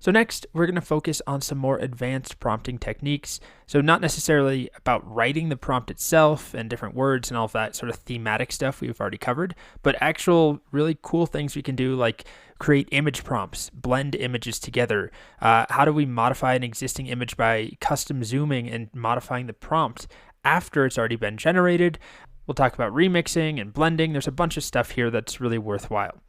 So next, we're going to focus on some more advanced prompting techniques. So not necessarily about writing the prompt itself and different words and all of that sort of thematic stuff we've already covered, but actual really cool things we can do, like create image prompts, blend images together. How do we modify an existing image by custom zooming and modifying the prompt after it's already been generated? We'll talk about remixing and blending. There's a bunch of stuff here that's really worthwhile.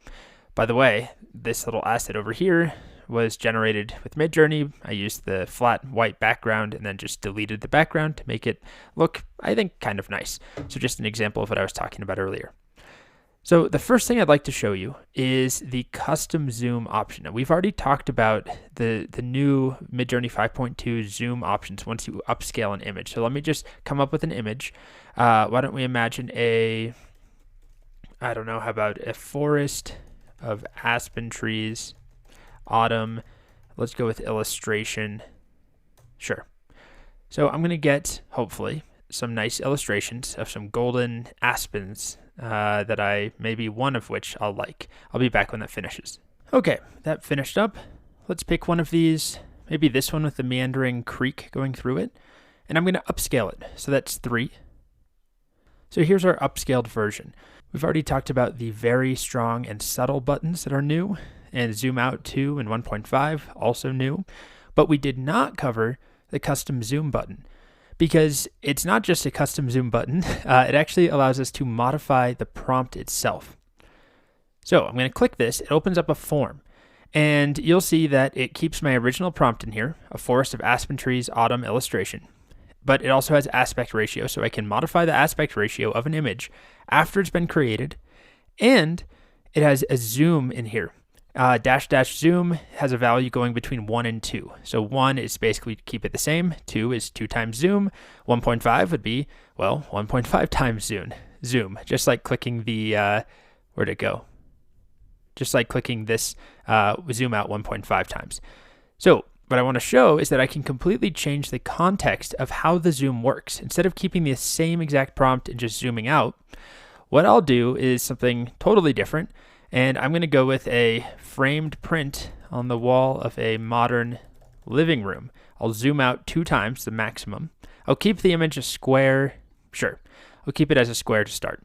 By the way, this little asset over here was generated with Midjourney. I used the flat white background and then just deleted the background to make it look, I think, kind of nice. So just an example of what I was talking about earlier. So the first thing I'd like to show you is the custom zoom option. Now, we've already talked about the new Midjourney 5.2 zoom options once you upscale an image. So let me just come up with an image. Why don't we imagine I don't know, how about a forest of aspen trees, autumn. Let's go with illustration. Sure. So I'm going to get, hopefully, some nice illustrations of some golden aspens that maybe one of which I'll like. I'll be back when that finishes. Okay, that finished up. Let's pick one of these, maybe this one with the meandering creek going through it, and I'm going to upscale it. So that's 3. So here's our upscaled version. We've already talked about the very strong and subtle buttons that are new, and zoom out 2 and 1.5, also new, but we did not cover the custom zoom button, because it's not just a custom zoom button, it actually allows us to modify the prompt itself. So I'm going to click this, it opens up a form, and you'll see that it keeps my original prompt in here, a forest of aspen trees, autumn illustration, but it also has aspect ratio, so I can modify the aspect ratio of an image after it's been created, and it has a zoom in here. -- zoom has a value going between 1 and 2. So 1 is basically keep it the same. 2 is 2 times zoom. 1.5 would be, well, 1.5 times zoom. Just like clicking the, where'd it go? Just like clicking this zoom out 1.5 times. So what I want to show is that I can completely change the context of how the zoom works. Instead of keeping the same exact prompt and just zooming out, what I'll do is something totally different. And I'm going to go with a framed print on the wall of a modern living room. I'll zoom out 2 times, the maximum. I'll keep the image a square. Sure, I'll keep it as a square to start.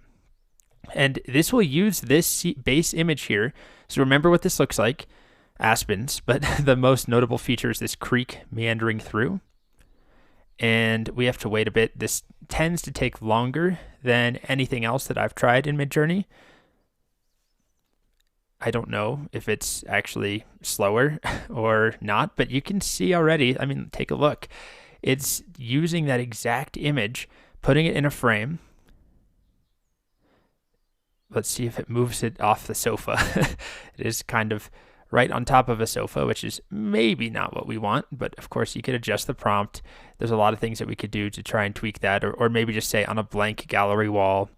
And this will use this base image here. So remember what this looks like, aspens, but the most notable feature is this creek meandering through. And we have to wait a bit. This tends to take longer than anything else that I've tried in Midjourney. I don't know if it's actually slower or not, but you can see already, I mean, take a look. It's using that exact image, putting it in a frame. Let's see if it moves it off the sofa. It is kind of right on top of a sofa, which is maybe not what we want, but of course you could adjust the prompt. There's a lot of things that we could do to try and tweak that, or maybe just say on a blank gallery wall.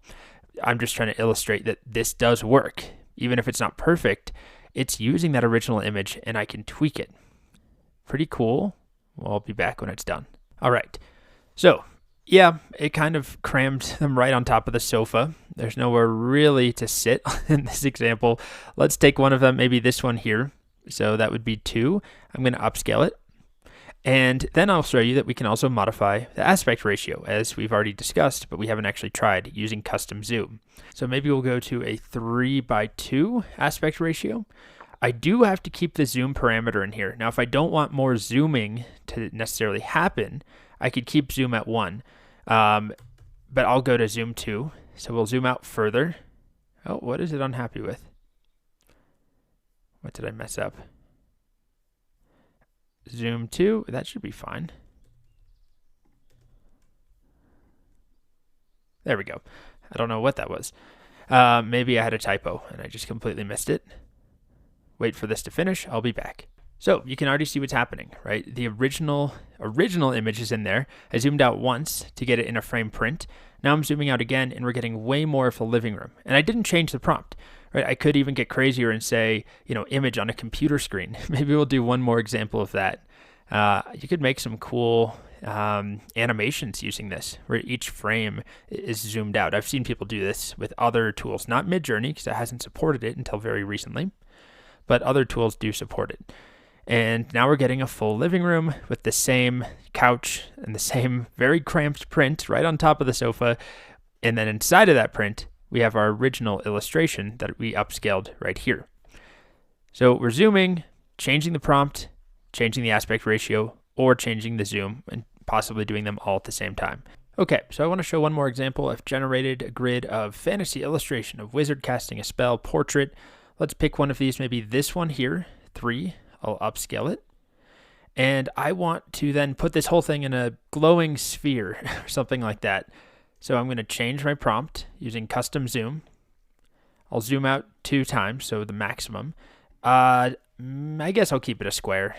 I'm just trying to illustrate that this does work. Even if it's not perfect, it's using that original image and I can tweak it. Pretty cool. Well, I'll be back when it's done. All right. So yeah, it kind of crammed them right on top of the sofa. There's nowhere really to sit in this example. Let's take one of them, maybe this one here. So that would be 2. I'm going to upscale it. And then I'll show you that we can also modify the aspect ratio, as we've already discussed, but we haven't actually tried using custom zoom. So maybe we'll go to a 3:2 aspect ratio. I do have to keep the zoom parameter in here. Now, if I don't want more zooming to necessarily happen, I could keep zoom at 1, but I'll go to zoom 2. So we'll zoom out further. Oh, what is it unhappy with? What did I mess up? Zoom 2, that should be fine. There we go. I don't know what that was. Maybe I had a typo and I just completely missed it. Wait for this to finish, I'll be back. So you can already see what's happening, right? The original image is in there. I zoomed out once to get it in a frame print. Now I'm zooming out again and we're getting way more of the living room. And I didn't change the prompt, right? I could even get crazier and say, image on a computer screen. Maybe we'll do one more example of that. You could make some cool animations using this, where each frame is zoomed out. I've seen people do this with other tools, not Midjourney, because it hasn't supported it until very recently, but other tools do support it. And now we're getting a full living room with the same couch and the same very cramped print right on top of the sofa. And then inside of that print, we have our original illustration that we upscaled right here. So we're zooming, changing the prompt, changing the aspect ratio, or changing the zoom, and possibly doing them all at the same time. Okay, so I want to show one more example. I've generated a grid of fantasy illustration of wizard casting a spell portrait. Let's pick one of these, maybe this one here, 3. I'll upscale it. And I want to then put this whole thing in a glowing sphere or something like that. So I'm going to change my prompt using custom zoom. I'll zoom out 2 times, so the maximum. I guess I'll keep it a square.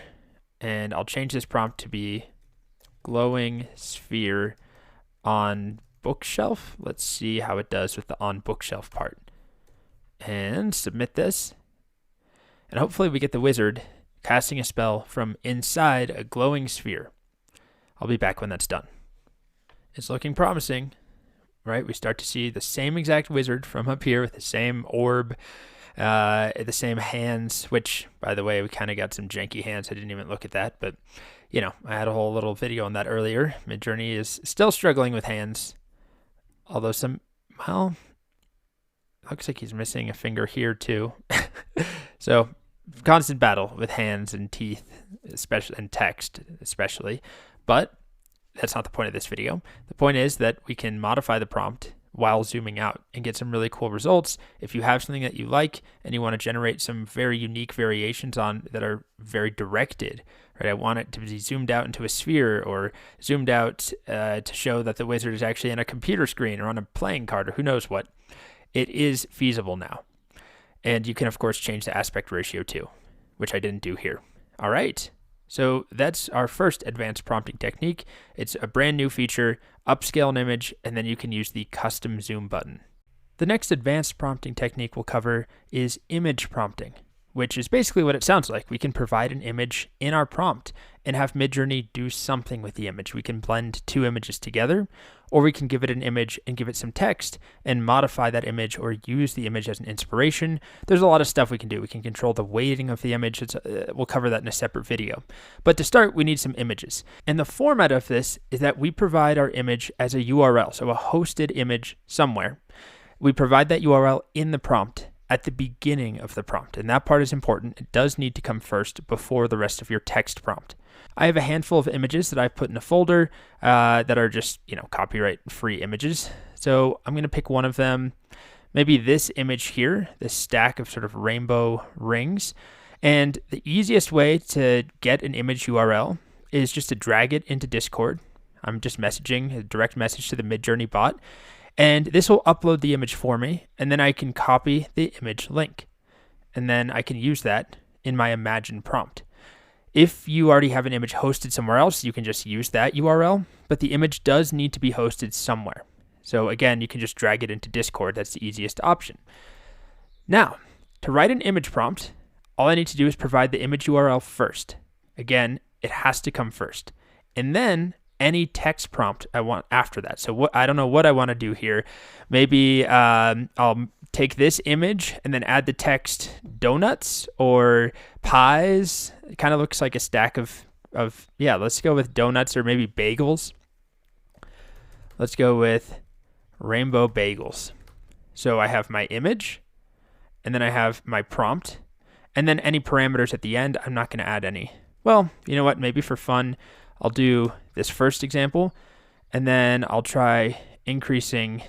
And I'll change this prompt to be glowing sphere on bookshelf. Let's see how it does with the on bookshelf part. And submit this. And hopefully we get the wizard casting a spell from inside a glowing sphere. I'll be back when that's done. It's looking promising, right? We start to see the same exact wizard from up here with the same orb, the same hands, which, by the way, we kind of got some janky hands. I didn't even look at that, but, you know, I had a whole little video on that earlier. Midjourney is still struggling with hands, although well, looks like he's missing a finger here too. So, constant battle with hands and teeth, especially, and text especially. But that's not the point of this video. The point is that we can modify the prompt while zooming out and get some really cool results. If you have something that you like and you want to generate some very unique variations on that are very directed, right? I want it to be zoomed out into a sphere, or zoomed out to show that the wizard is actually on a computer screen or on a playing card, or who knows what. It is feasible now. And you can, of course, change the aspect ratio too, which I didn't do here. All right. So that's our first advanced prompting technique. It's a brand new feature, upscale an image, and then you can use the custom zoom button. The next advanced prompting technique we'll cover is image prompting, which is basically what it sounds like. We can provide an image in our prompt and have Midjourney do something with the image. We can blend 2 images together, or we can give it an image and give it some text and modify that image or use the image as an inspiration. There's a lot of stuff we can do. We can control the weighting of the image. We'll cover that in a separate video. But to start, we need some images. And the format of this is that we provide our image as a URL, so a hosted image somewhere. We provide that URL in the prompt at the beginning of the prompt, and that part is important. It does need to come first before the rest of your text prompt. I have a handful of images that I've put in a folder that are just, copyright-free images. So I'm going to pick one of them, maybe this image here, this stack of sort of rainbow rings. And the easiest way to get an image URL is just to drag it into Discord. I'm just messaging a direct message to the Midjourney bot. And this will upload the image for me, and then I can copy the image link. And then I can use that in my Imagine prompt. If you already have an image hosted somewhere else, you can just use that URL, but the image does need to be hosted somewhere. So again, you can just drag it into Discord. That's the easiest option. Now, to write an image prompt, all I need to do is provide the image URL first. Again, it has to come first. And then any text prompt I want after that. So I don't know what I want to do here. Maybe I'll take this image and then add the text donuts or pies. It kind of looks like a stack of let's go with donuts, or maybe bagels. Let's go with rainbow bagels. So I have my image, and then I have my prompt, and then any parameters at the end. I'm not going to add any. Well, you know what? Maybe for fun, I'll do this first example, and then I'll try increasing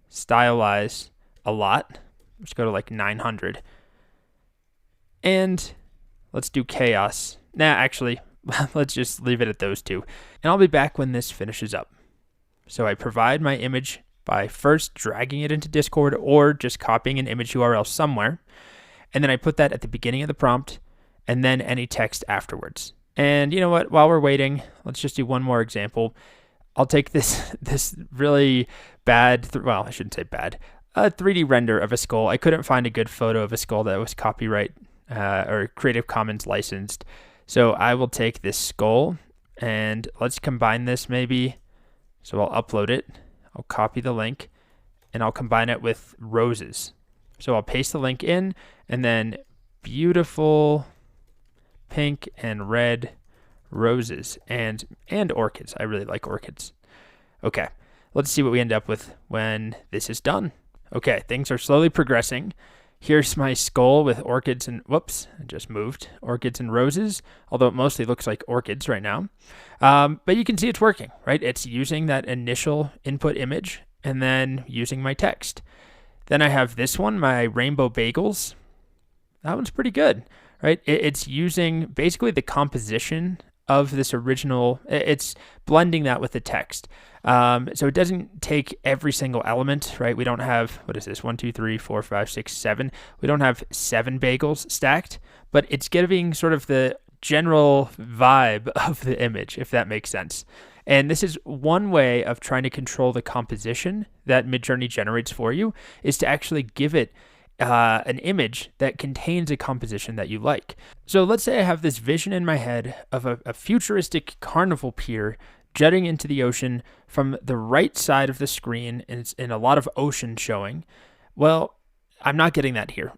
stylize a lot. Let's go to like 900. And let's do chaos. Actually, let's just leave it at those 2. And I'll be back when this finishes up. So I provide my image by first dragging it into Discord or just copying an image URL somewhere. And then I put that at the beginning of the prompt, and then any text afterwards. And you know what? While we're waiting, let's just do one more example. I'll take this really bad, I shouldn't say bad, a 3D render of a skull. I couldn't find a good photo of a skull that was copyright or Creative Commons licensed. So I will take this skull and let's combine this maybe. So I'll upload it. I'll copy the link and I'll combine it with roses. So I'll paste the link in, and then beautiful pink and red roses and orchids. I really like orchids. Okay, let's see what we end up with when this is done. Okay, things are slowly progressing. Here's my skull with orchids and, whoops, I just moved, orchids and roses, although it mostly looks like orchids right now. But you can see it's working, right? It's using that initial input image and then using my text. Then I have this one, my rainbow bagels. That one's pretty good, right? It's using basically the composition of this original, it's blending that with the text. So it doesn't take every single element, right? We don't have, what is this, 1, 2, 3, 4, 5, 6, 7. We don't have 7 bagels stacked, but it's giving sort of the general vibe of the image, if that makes sense. And this is one way of trying to control the composition that Midjourney generates for you, is to actually give it an image that contains a composition that you like. So let's say I have this vision in my head of a futuristic carnival pier jutting into the ocean from the right side of the screen, and it's in a lot of ocean showing. Well, I'm not getting that here.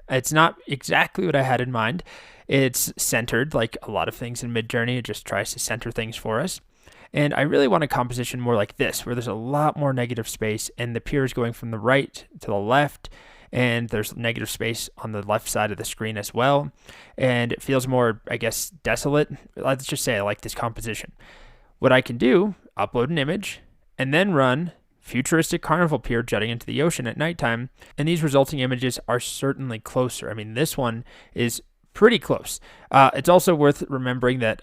It's not exactly what I had in mind. It's centered, like a lot of things in Midjourney. It just tries to center things for us. And I really want a composition more like this, where there's a lot more negative space, and the pier is going from the right to the left, and there's negative space on the left side of the screen as well. And it feels more, I guess, desolate. Let's just say I like this composition. What I can do, upload an image, and then run futuristic carnival pier jutting into the ocean at nighttime, and these resulting images are certainly closer. I mean, this one is pretty close. It's also worth remembering that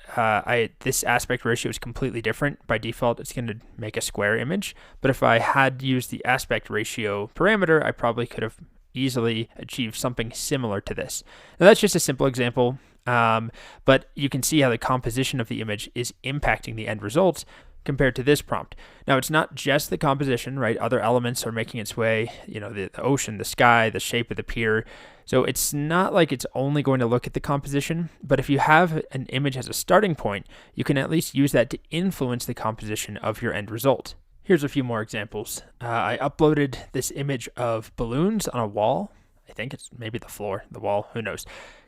this aspect ratio is completely different. By default, it's going to make a square image, but if I had used the aspect ratio parameter, I probably could have easily achieved something similar to this. Now, that's just a simple example, but you can see how the composition of the image is impacting the end result compared to this prompt. Now, it's not just the composition, right? Other elements are making its way, the ocean, the sky, the shape of the pier. So it's not like it's only going to look at the composition, but if you have an image as a starting point, you can at least use that to influence the composition of your end result. Here's a few more examples. I uploaded this image of balloons on a wall. I think it's maybe the floor, the wall, who knows.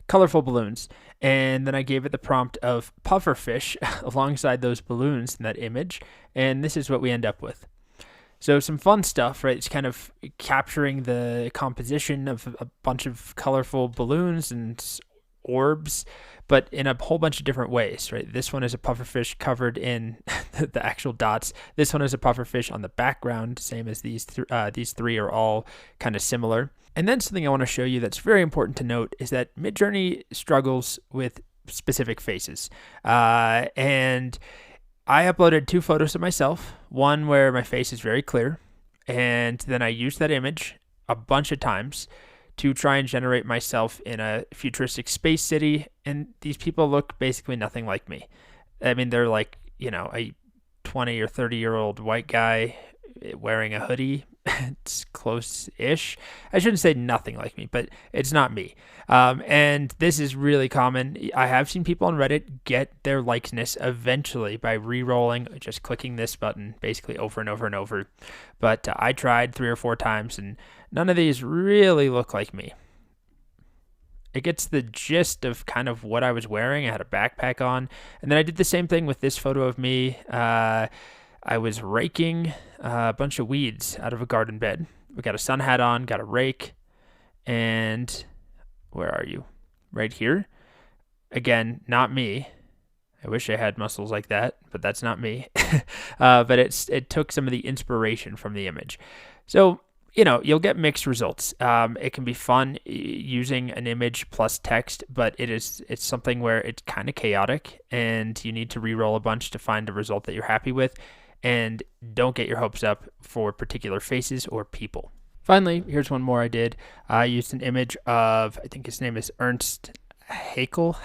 Colorful balloons. And then I gave it the prompt of pufferfish alongside those balloons in that image. And this is what we end up with. So some fun stuff, right? It's kind of capturing the composition of a bunch of colorful balloons and orbs, but in a whole bunch of different ways, right? This one is a pufferfish covered in the actual dots. This one is a pufferfish on the background, same as these three are all kind of similar. And then something I want to show you that's very important to note is that Midjourney struggles with specific faces. And I uploaded 2 photos of myself, one where my face is very clear, and then I used that image a bunch of times to try and generate myself in a futuristic space city, and these people look basically nothing like me. I mean, they're like, a 20 or 30-year-old white guy wearing a hoodie. It's close-ish. I shouldn't say nothing like me, but it's not me. And this is really common. I have seen people on Reddit get their likeness eventually by re-rolling, just clicking this button basically over and over and over. But I tried 3 or 4 times, and none of these really look like me. It gets the gist of kind of what I was wearing. I had a backpack on. And then I did the same thing with this photo of me. I was raking a bunch of weeds out of a garden bed. We got a sun hat on, got a rake, and where are you? Right here. Again, not me. I wish I had muscles like that, but that's not me. But it took some of the inspiration from the image. So, you'll get mixed results. It can be fun using an image plus text, but it's something where it's kind of chaotic, and you need to re-roll a bunch to find a result that you're happy with. And don't get your hopes up for particular faces or people. Finally, here's one more I did. I used an image of, I think his name is Ernst Haeckel.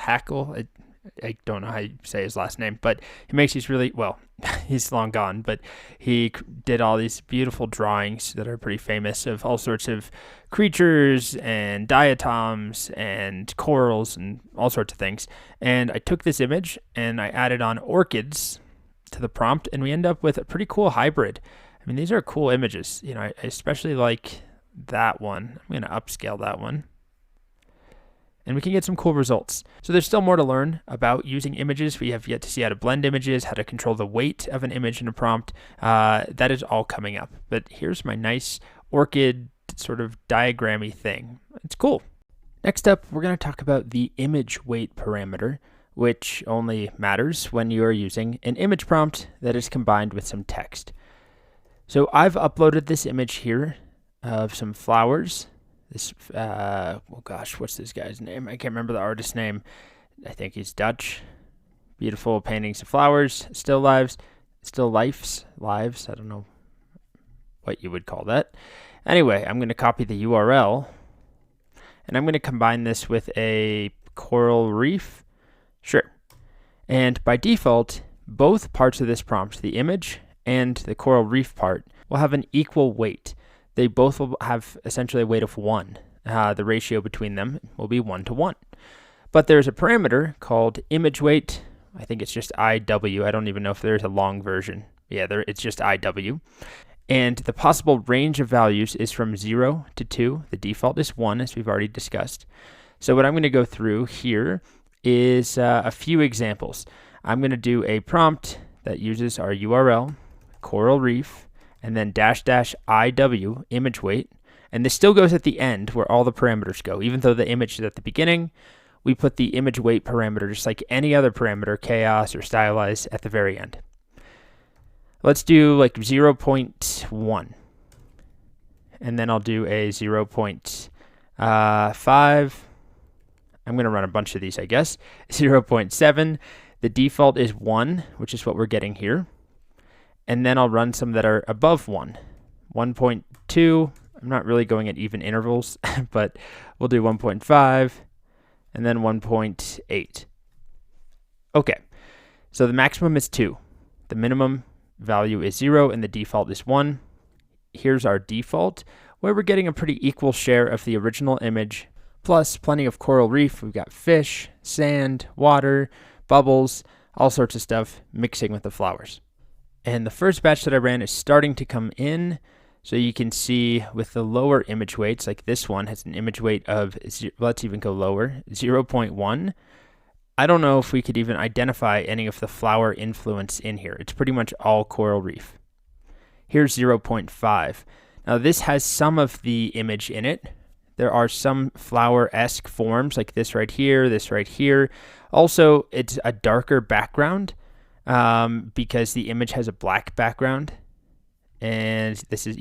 I don't know how you say his last name, but he makes these really, well, he's long gone, but he did all these beautiful drawings that are pretty famous of all sorts of creatures and diatoms and corals and all sorts of things. And I took this image and I added on orchids to the prompt, and we end up with a pretty cool hybrid. I mean, these are cool images. I especially like that one. I'm going to upscale that one. and we can get some cool results. So there's still more to learn about using images. We have yet to see how to blend images, how to control the weight of an image in a prompt. That is all coming up. But here's my nice orchid sort of diagrammy thing. It's cool. Next up, we're going to talk about the image weight parameter, which only matters when you are using an image prompt that is combined with some text. So I've uploaded this image here of some flowers. This, oh gosh, what's this guy's name? I can't remember the artist's name. I think he's Dutch. Beautiful paintings of flowers, still lifes. I don't know what you would call that. Anyway, I'm going to copy the URL, and I'm going to combine this with a coral reef. Sure. And by default, both parts of this prompt, the image and the coral reef part, will have an equal weight. They both will have essentially a weight of 1. The ratio between them will be 1 to 1. But there's a parameter called image weight. I think it's just IW. I don't even know if there's a long version. Yeah, it's just IW. And the possible range of values is from 0 to 2. The default is 1, as we've already discussed. So what I'm going to go through here is a few examples. I'm going to do a prompt that uses our URL, coral reef, and then --IW, image weight. And this still goes at the end where all the parameters go. Even though the image is at the beginning, we put the image weight parameter, just like any other parameter, chaos or stylize, at the very end. Let's do like 0.1. And then I'll do a 0.5. I'm going to run a bunch of these, I guess. 0.7. The default is 1, which is what we're getting here. And then I'll run some that are above 1. 1.2, I'm not really going at even intervals, but we'll do 1.5, and then 1.8. Okay, so the maximum is 2. The minimum value is 0, and the default is 1. Here's our default, where we're getting a pretty equal share of the original image, plus plenty of coral reef. We've got fish, sand, water, bubbles, all sorts of stuff mixing with the flowers. And the first batch that I ran is starting to come in. So you can see with the lower image weights, like this one has an image weight of, let's even go lower, 0.1. I don't know if we could even identify any of the flower influence in here. It's pretty much all coral reef. Here's 0.5. Now this has some of the image in it. There are some flower-esque forms like this right here, this right here. Also, it's a darker background. Because the image has a black background, and this is,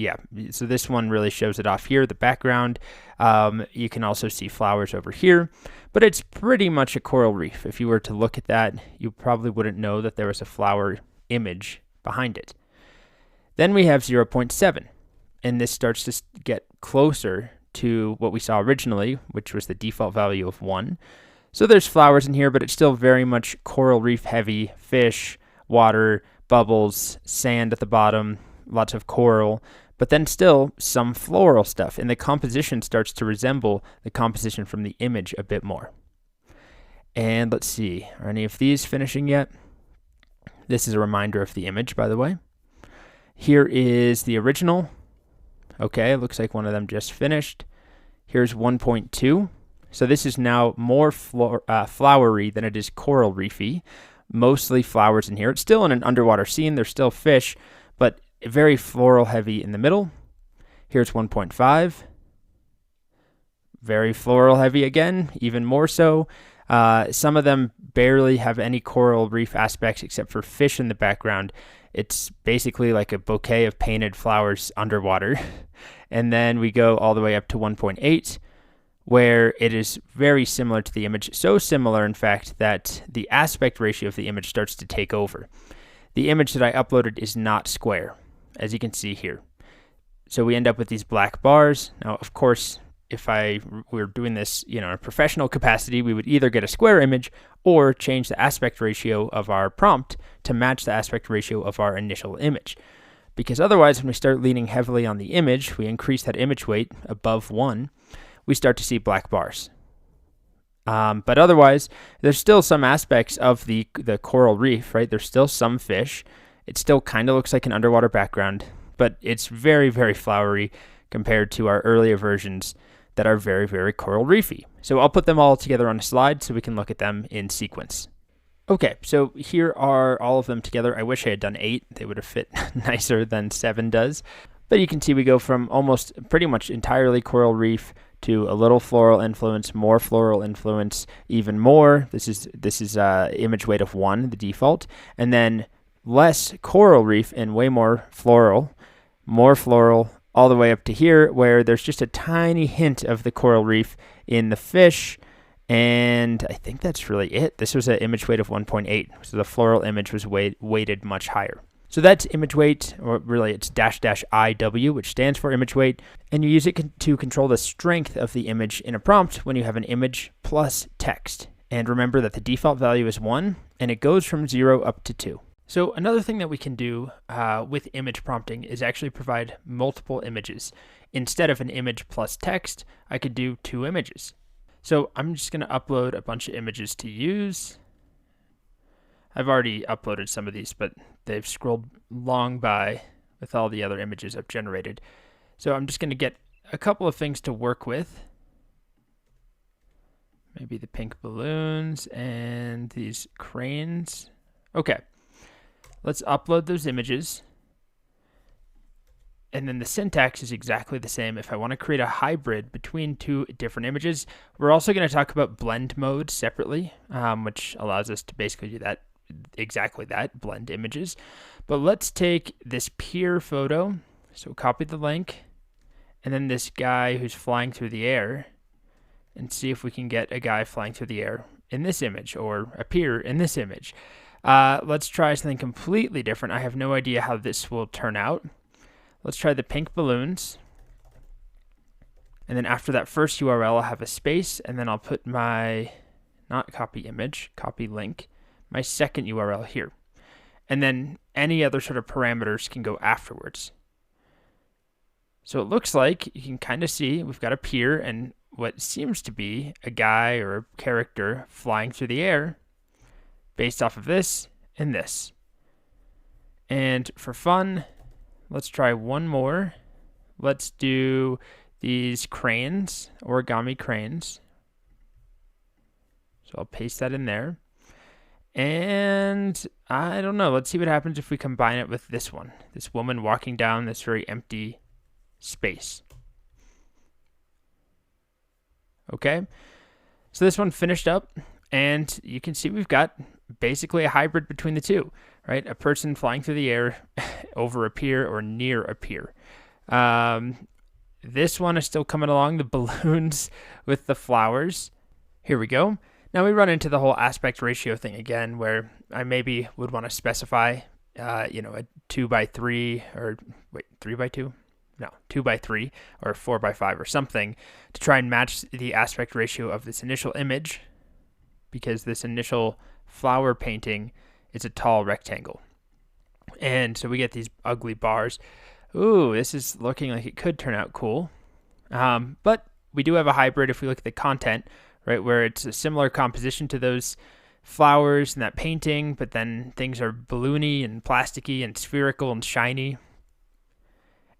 so this one really shows it off here, the background. You can also see flowers over here, but it's pretty much a coral reef. If you were to look at that, you probably wouldn't know that there was a flower image behind it. Then we have 0.7, and this starts to get closer to what we saw originally, which was the default value of 1. So there's flowers in here, but it's still very much coral reef heavy, fish, water, bubbles, sand at the bottom, lots of coral, but then still some floral stuff. And the composition starts to resemble the composition from the image a bit more. And let's see, are any of these finishing yet? This is a reminder of the image, by the way. Here is the original. Okay, it looks like one of them just finished. Here's 1.2. So this is now more flowery than it is coral reefy. Mostly flowers in here. It's still in an underwater scene. There's still fish, but very floral heavy in the middle. Here's 1.5. Very floral heavy again, even more so. Some of them barely have any coral reef aspects except for fish in the background. It's basically like a bouquet of painted flowers underwater. And then we go all the way up to 1.8. where it is very similar to the image, so similar, in fact, that the aspect ratio of the image starts to take over. The image that I uploaded is not square, as you can see here. So we end up with these black bars. Now, of course, if we were doing this, in a professional capacity, we would either get a square image or change the aspect ratio of our prompt to match the aspect ratio of our initial image. Because otherwise, when we start leaning heavily on the image, we increase that image weight above 1, we start to see black bars. But otherwise, there's still some aspects of the coral reef, right? There's still some fish. It still kind of looks like an underwater background, but it's very, very flowery compared to our earlier versions that are very, very coral reefy. So I'll put them all together on a slide so we can look at them in sequence. Okay, so here are all of them together. I wish I had done 8. They would have fit nicer than 7 does. But you can see we go from almost pretty much entirely coral reef to a little floral influence, more floral influence, even more. This is image weight of 1, the default, and then less coral reef and way more floral, all the way up to here where there's just a tiny hint of the coral reef in the fish. And I think that's really it. This was an image weight of 1.8, so the floral image was weighted much higher. So that's image weight, or really it's --IW, which stands for image weight, and you use it to control the strength of the image in a prompt when you have an image plus text. And remember that the default value is 1, and it goes from 0 up to 2. So another thing that we can do with image prompting is actually provide multiple images. Instead of an image plus text, I could do 2 images. So I'm just going to upload a bunch of images to use. I've already uploaded some of these, but they've scrolled long by with all the other images I've generated. So I'm just going to get a couple of things to work with. Maybe the pink balloons and these cranes. Okay, let's upload those images. And then the syntax is exactly the same. If I want to create a hybrid between 2 different images, we're also going to talk about blend mode separately, which allows us to basically do that, exactly that, blend images. But let's take this pier photo. So copy the link, and then this guy who's flying through the air, and see if we can get a guy flying through the air in this image, or a pier in this image. Let's try something completely different. I have no idea how this will turn out. Let's try the pink balloons. And then after that first URL, I'll have a space, and then I'll put my, not copy image, copy link, my second URL here. And then any other sort of parameters can go afterwards. So it looks like you can kind of see we've got a pier and what seems to be a guy or a character flying through the air based off of this and this. And for fun, let's try one more. Let's do these cranes, origami cranes. So I'll paste that in there. And I don't know, let's see what happens if we combine it with this one. This woman walking down this very empty space. Okay, so this one finished up, and you can see we've got basically a hybrid between the two, right? A person flying through the air over a pier or near a pier. This one is still coming along, the balloons with the flowers. Here we go. Now we run into the whole aspect ratio thing again, where I maybe would want to specify, a 2:3 or 3:2? No, 2:3 or 4:5 or something to try and match the aspect ratio of this initial image, because this initial flower painting is a tall rectangle. And so we get these ugly bars. Ooh, this is looking like it could turn out cool. But we do have a hybrid if we look at the content, right, where it's a similar composition to those flowers and that painting, but then things are balloony and plasticky and spherical and shiny.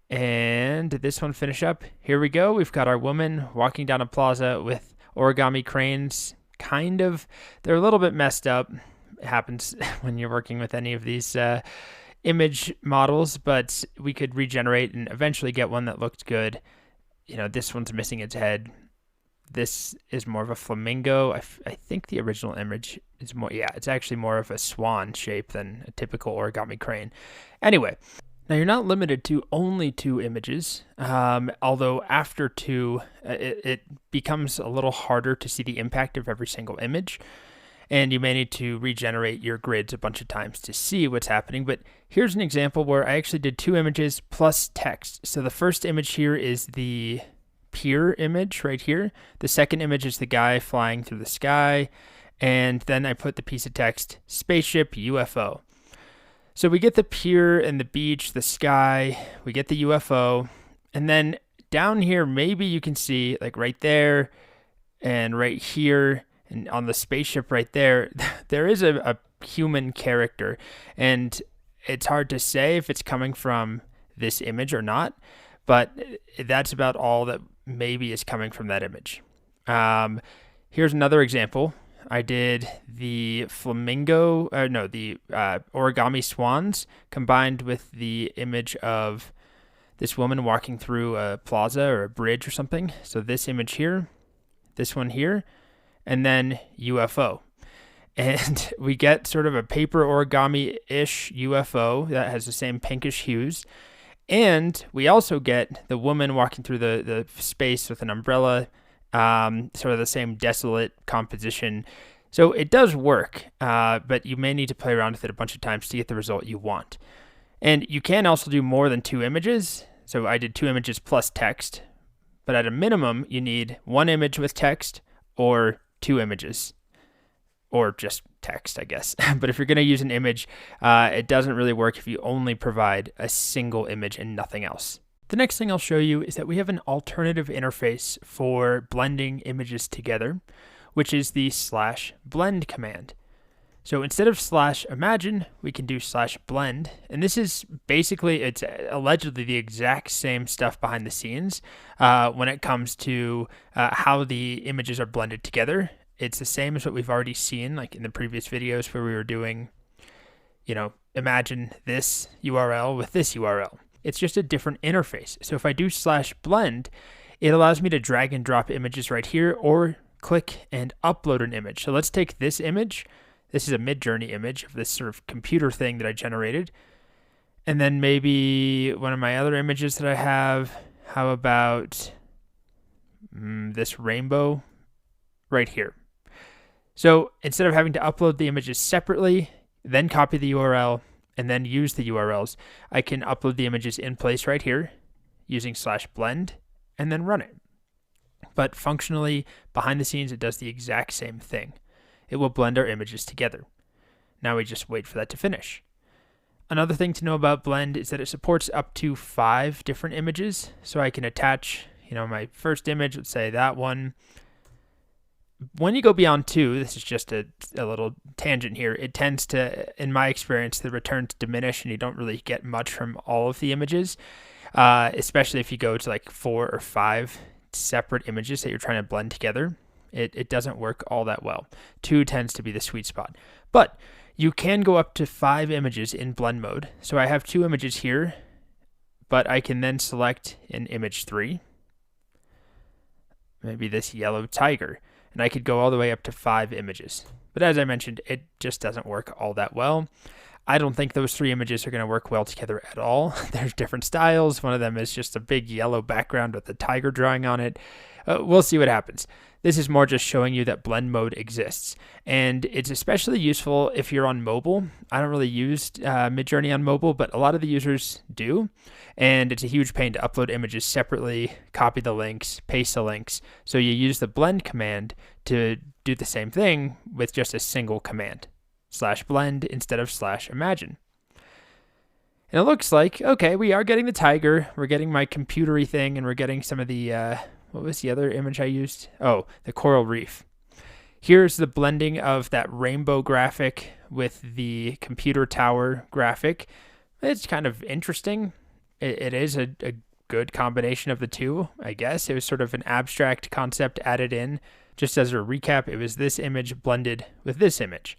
And did this one finish up? Here we go. We've got our woman walking down a plaza with origami cranes. Kind of. They're a little bit messed up. It happens when you're working with any of these image models, but we could regenerate and eventually get one that looked good. This one's missing its head. This is more of a flamingo. I think the original image is more, it's actually more of a swan shape than a typical origami crane. Anyway. Now, you're not limited to only 2 images, although after 2, it becomes a little harder to see the impact of every single image, and you may need to regenerate your grids a bunch of times to see what's happening. But here's an example where I actually did 2 images plus text. So the first image here is the pier image right here. The second image is the guy flying through the sky, and then I put the piece of text, spaceship, UFO. So we get the pier and the beach, the sky, we get the UFO, and then down here, maybe you can see like right there and right here and on the spaceship right there, there is a human character, and it's hard to say if it's coming from this image or not, but that's about all that maybe is coming from that image. Here's another example. I did the origami swans combined with the image of this woman walking through a plaza or a bridge or something. So this image here, this one here, and then UFO. And we get sort of a paper origami-ish UFO that has the same pinkish hues. And we also get the woman walking through the space with an umbrella, sort of the same desolate composition. So it does work, but you may need to play around with it a bunch of times to get the result you want. And you can also do more than 2 images. So I did 2 images plus text, but at a minimum, you need 1 image with text or 2 images, or just text, I guess. But if you're going to use an image, it doesn't really work if you only provide a single image and nothing else. The next thing I'll show you is that we have an alternative interface for blending images together, which is the /blend command. So instead of /imagine, we can do /blend. And this is basically, it's allegedly the exact same stuff behind the scenes when it comes to how the images are blended together. It's the same as what we've already seen, like in the previous videos where we were doing, imagine this URL with this URL. It's just a different interface. So if I do /blend, it allows me to drag and drop images right here or click and upload an image. So let's take this image. This is a Midjourney image of this sort of computer thing that I generated. And then maybe one of my other images that I have, how about this rainbow right here. So instead of having to upload the images separately, then copy the URL, and then use the URLs, I can upload the images in place right here using /blend and then run it. But functionally, behind the scenes, it does the exact same thing. It will blend our images together. Now we just wait for that to finish. Another thing to know about Blend is that it supports up to 5 different images. So I can attach, my first image, let's say that one. When you go beyond 2, this is just a little tangent here, it tends to, in my experience, the returns diminish and you don't really get much from all of the images, especially if you go to like 4 or 5 separate images that you're trying to blend together. It doesn't work all that well. 2 tends to be the sweet spot. But you can go up to 5 images in blend mode. So I have 2 images here, but I can then select an image 3, maybe this yellow tiger. And I could go all the way up to 5 images. But as I mentioned, it just doesn't work all that well. I don't think those 3 images are going to work well together at all. There's different styles. One of them is just a big yellow background with a tiger drawing on it. We'll see what happens. This is more just showing you that blend mode exists. And it's especially useful if you're on mobile. I don't really use Midjourney on mobile, but a lot of the users do. And it's a huge pain to upload images separately, copy the links, paste the links. So you use the blend command to do the same thing with just a single command, /blend instead of /imagine. And it looks like, okay, we are getting the tiger, we're getting my computery thing, and we're getting some of the, what was the other image I used? Oh, the coral reef. Here's the blending of that rainbow graphic with the computer tower graphic. It's kind of interesting. It is a good combination of the two, I guess. It was sort of an abstract concept added in. Just as a recap, it was this image blended with this image.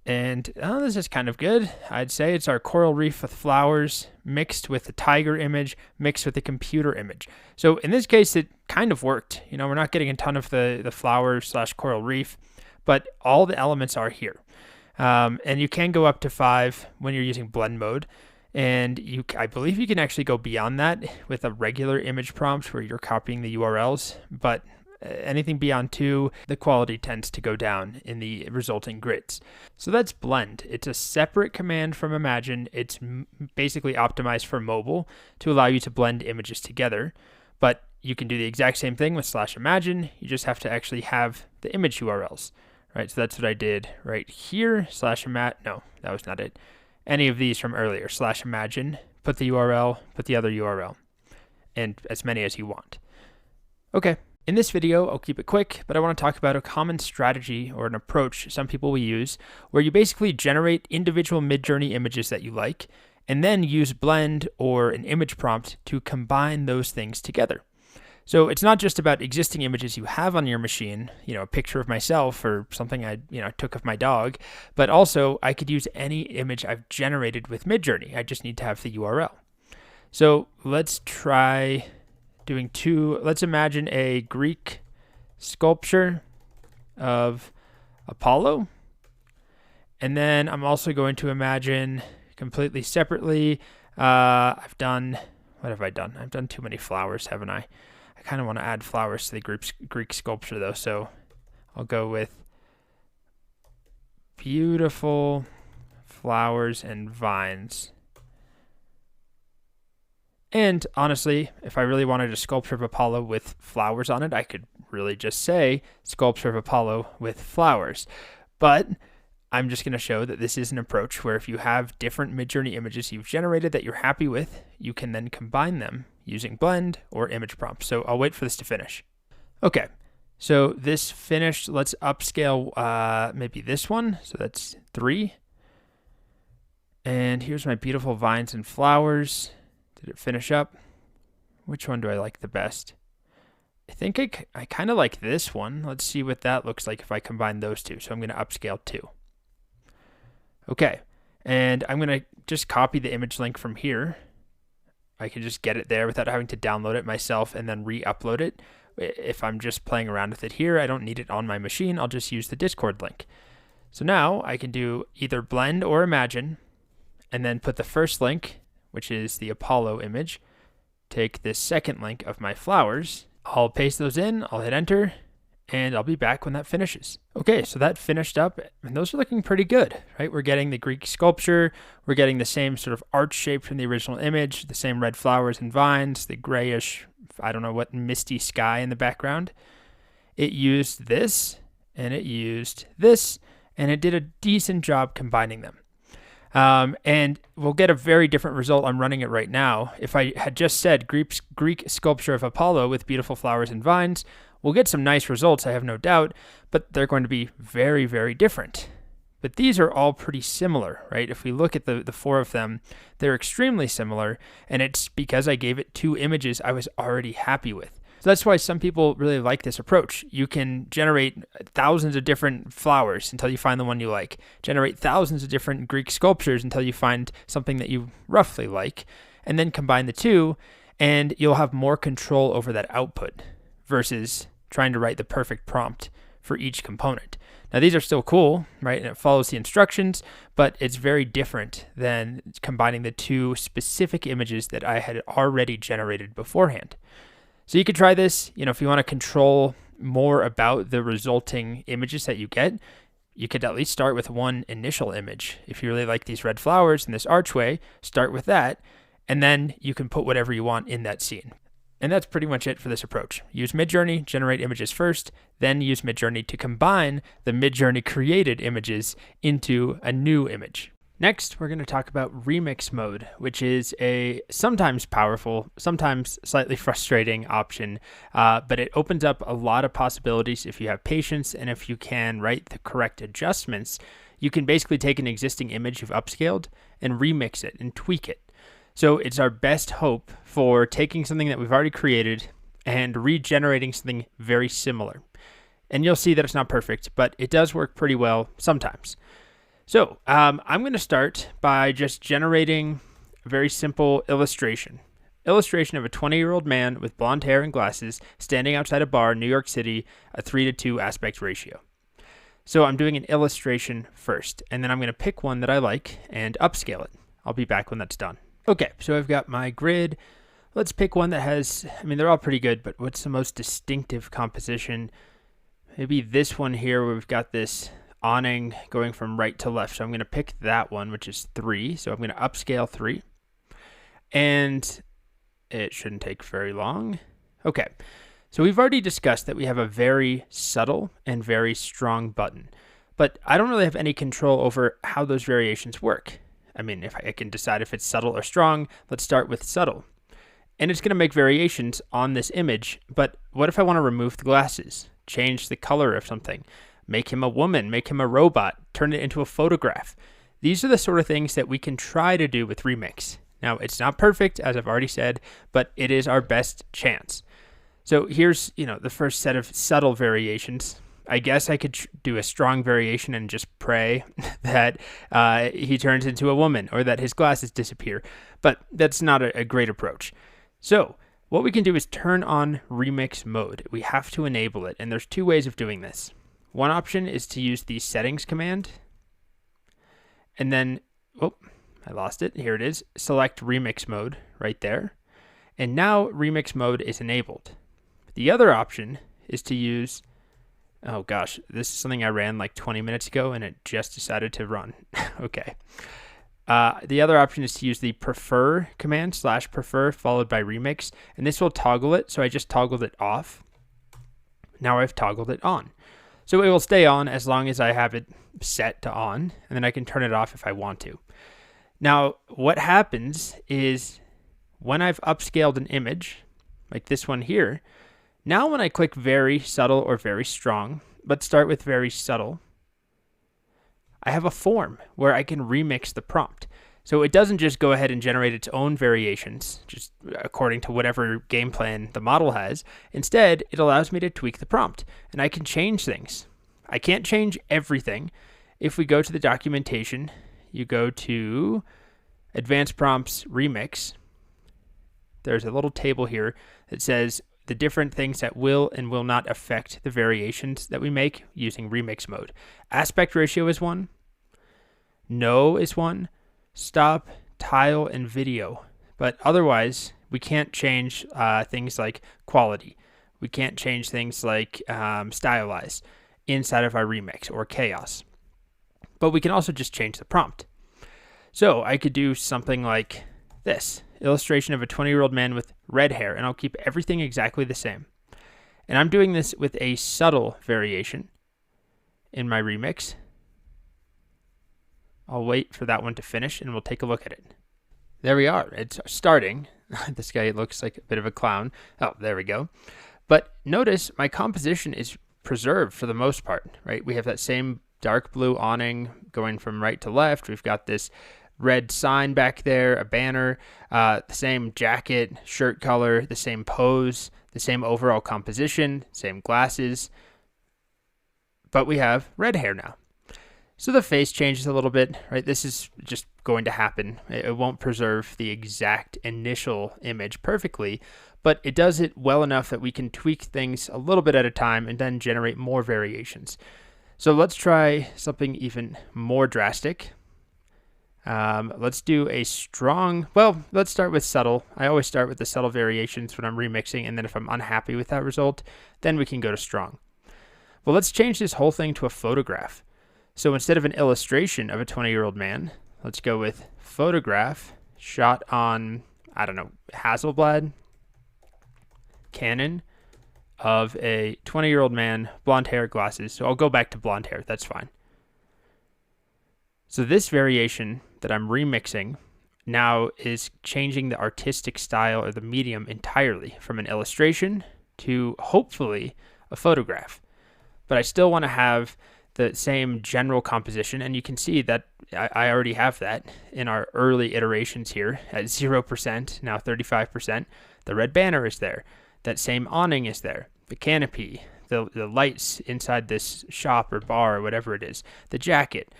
And this is kind of good. I'd say it's our coral reef with flowers mixed with the tiger image, mixed with the computer image. So in this case, it kind of worked. We're not getting a ton of the flowers / coral reef, but all the elements are here. And you can go up to 5 when you're using blend mode. And I believe you can actually go beyond that with a regular image prompt where you're copying the URLs, but anything beyond 2, the quality tends to go down in the resulting grids. So that's Blend. It's a separate command from Imagine. It's basically optimized for mobile to allow you to blend images together, but you can do the exact same thing with /imagine. You just have to actually have the image URLs, right? So that's what I did right here. No, that was not it. Any of these from earlier, /imagine, put the URL, put the other URL, and as many as you want. Okay. In this video, I'll keep it quick, but I want to talk about a common strategy or an approach some people will use where you basically generate individual Midjourney images that you like, and then use blend or an image prompt to combine those things together. So it's not just about existing images you have on your machine, a picture of myself or something I took of my dog, but also I could use any image I've generated with Midjourney. I just need to have the URL. So let's try doing let's imagine a Greek sculpture of Apollo. And then I'm also going to imagine completely separately, what have I done? I've done too many flowers, haven't I? I kind of want to add flowers to the Greek sculpture though, so I'll go with beautiful flowers and vines. And honestly, if I really wanted a sculpture of Apollo with flowers on it, I could really just say sculpture of Apollo with flowers. But I'm just going to show that this is an approach where if you have different Midjourney images you've generated that you're happy with, you can then combine them using blend or image prompts. So I'll wait for this to finish. Okay, so this finished. Let's upscale maybe this one. So that's 3. And here's my beautiful vines and flowers. Did it finish up? Which one do I like the best? I think I kind of like this one. Let's see what that looks like if I combine those two. So I'm going to upscale 2. Okay, and I'm going to just copy the image link from here. I can just get it there without having to download it myself and then re-upload it. If I'm just playing around with it here, I don't need it on my machine. I'll just use the Discord link. So now I can do either blend or imagine, and then put the first link, which is the Apollo image, take this second link of my flowers. I'll paste those in, I'll hit enter, and I'll be back when that finishes. Okay, so that finished up, and those are looking pretty good, right? We're getting the Greek sculpture, we're getting the same sort of arch shape from the original image, the same red flowers and vines, the grayish, I don't know what, misty sky in the background. It used this, and it used this, and it did a decent job combining them. And we'll get a very different result. I'm running it right now. If I had just said Greek sculpture of Apollo with beautiful flowers and vines, we'll get some nice results, I have no doubt, but they're going to be very, very different. But these are all pretty similar, right? If we look at the 4 of them, they're extremely similar, and it's because I gave it 2 images I was already happy with. So that's why some people really like this approach. You can generate thousands of different flowers until you find the one you like. Generate thousands of different Greek sculptures until you find something that you roughly like, and then combine the 2, and you'll have more control over that output versus trying to write the perfect prompt for each component. Now, these are still cool, right? And it follows the instructions, but it's very different than combining the 2 specific images that I had already generated beforehand. So you could try this, if you want to control more about the resulting images that you get, you could at least start with one initial image. If you really like these red flowers and this archway, start with that, and then you can put whatever you want in that scene. And that's pretty much it for this approach. Use Midjourney, generate images first, then use Midjourney to combine the Midjourney created images into a new image. Next, we're going to talk about remix mode, which is a sometimes powerful, sometimes slightly frustrating option, but it opens up a lot of possibilities if you have patience and if you can write the correct adjustments. You can basically take an existing image you've upscaled and remix it and tweak it. So it's our best hope for taking something that we've already created and regenerating something very similar. And you'll see that it's not perfect, but it does work pretty well sometimes. So I'm going to start by just generating a very simple illustration of a 20-year-old man with blonde hair and glasses standing outside a bar in New York City, a 3:2 aspect ratio. So I'm doing an illustration first, and then I'm going to pick one that I like and upscale it. I'll be back when that's done. Okay, so I've got my grid. Let's pick one that has, they're all pretty good, but what's the most distinctive composition? Maybe this one here where we've got this awning going from right to left. So I'm going to pick that one, which is 3. So I'm going to upscale 3. And it shouldn't take very long. Okay, so we've already discussed that we have a very subtle and very strong button. But I don't really have any control over how those variations work. If I can decide if it's subtle or strong, let's start with subtle. And it's going to make variations on this image, but what if I want to remove the glasses, change the color of something, make him a woman, make him a robot, turn it into a photograph? These are the sort of things that we can try to do with Remix. Now, it's not perfect, as I've already said, but it is our best chance. So here's, the first set of subtle variations. I guess I could do a strong variation and just pray that he turns into a woman or that his glasses disappear, but that's not a great approach. So what we can do is turn on remix mode. We have to enable it, and there's two ways of doing this. One option is to use the settings command, and then, I lost it. Here it is. Select remix mode right there. And now remix mode is enabled. The other option is to use, oh gosh, this is something I ran like 20 minutes ago and it just decided to run. Okay. The other option is to use the prefer command, /prefer followed by remix, and this will toggle it. So I just toggled it off. Now I've toggled it on. So it will stay on as long as I have it set to on, and then I can turn it off if I want to. Now, what happens is when I've upscaled an image, like this one here, now when I click very subtle or very strong, let's start with very subtle, I have a form where I can remix the prompt. So it doesn't just go ahead and generate its own variations, just according to whatever game plan the model has. Instead, it allows me to tweak the prompt, and I can change things. I can't change everything. If we go to the documentation, you go to Advanced Prompts Remix. There's a little table here that says the different things that will and will not affect the variations that we make using remix mode. Aspect ratio is one. No is one. Stop, tile, and video. But otherwise, we can't change things like quality. We can't change things like stylize inside of our remix or chaos. But we can also just change the prompt. So I could do something like this. Illustration of a 20-year-old man with red hair, and I'll keep everything exactly the same. And I'm doing this with a subtle variation in my remix. I'll wait for that one to finish, and we'll take a look at it. There we are. It's starting. This guy looks like a bit of a clown. Oh, there we go. But notice my composition is preserved for the most part, right? We have that same dark blue awning going from right to left. We've got this red sign back there, a banner, the same jacket, shirt color, the same pose, the same overall composition, same glasses, but we have red hair now. So the face changes a little bit, right? This is just going to happen. It won't preserve the exact initial image perfectly, but it does it well enough that we can tweak things a little bit at a time and then generate more variations. So let's try something even more drastic. Let's do a strong, let's start with subtle. I always start with the subtle variations when I'm remixing, and then if I'm unhappy with that result, then we can go to strong. Well, let's change this whole thing to a photograph. So instead of an illustration of a 20-year-old man, let's go with photograph shot on, Hasselblad, Canon, of a 20-year-old man, blonde hair, glasses. So I'll go back to blonde hair. That's fine. So this variation that I'm remixing now is changing the artistic style or the medium entirely from an illustration to hopefully a photograph. But I still want to have the same general composition, and you can see that I already have that in our early iterations here at 0%, now 35%. The red banner is there. That same awning is there. The canopy, the lights inside this shop or bar or whatever it is, the jacket.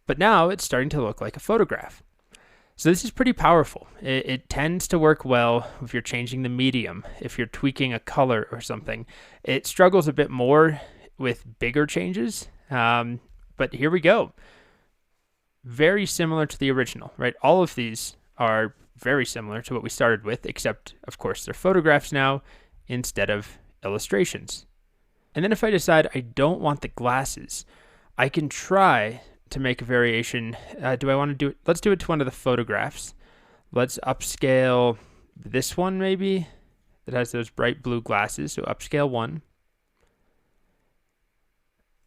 But now it's starting to look like a photograph. So this is pretty powerful. It tends to work well if you're changing the medium, if you're tweaking a color or something. It struggles a bit more with bigger changes, but here we go. Very similar to the original, right? All of these are very similar to what we started with, except, of course, they're photographs now instead of illustrations. And then if I decide I don't want the glasses, I can try to make a variation. Do I want to do it? Let's do it to one of the photographs. Let's upscale this one maybe that has those bright blue glasses. So upscale 1.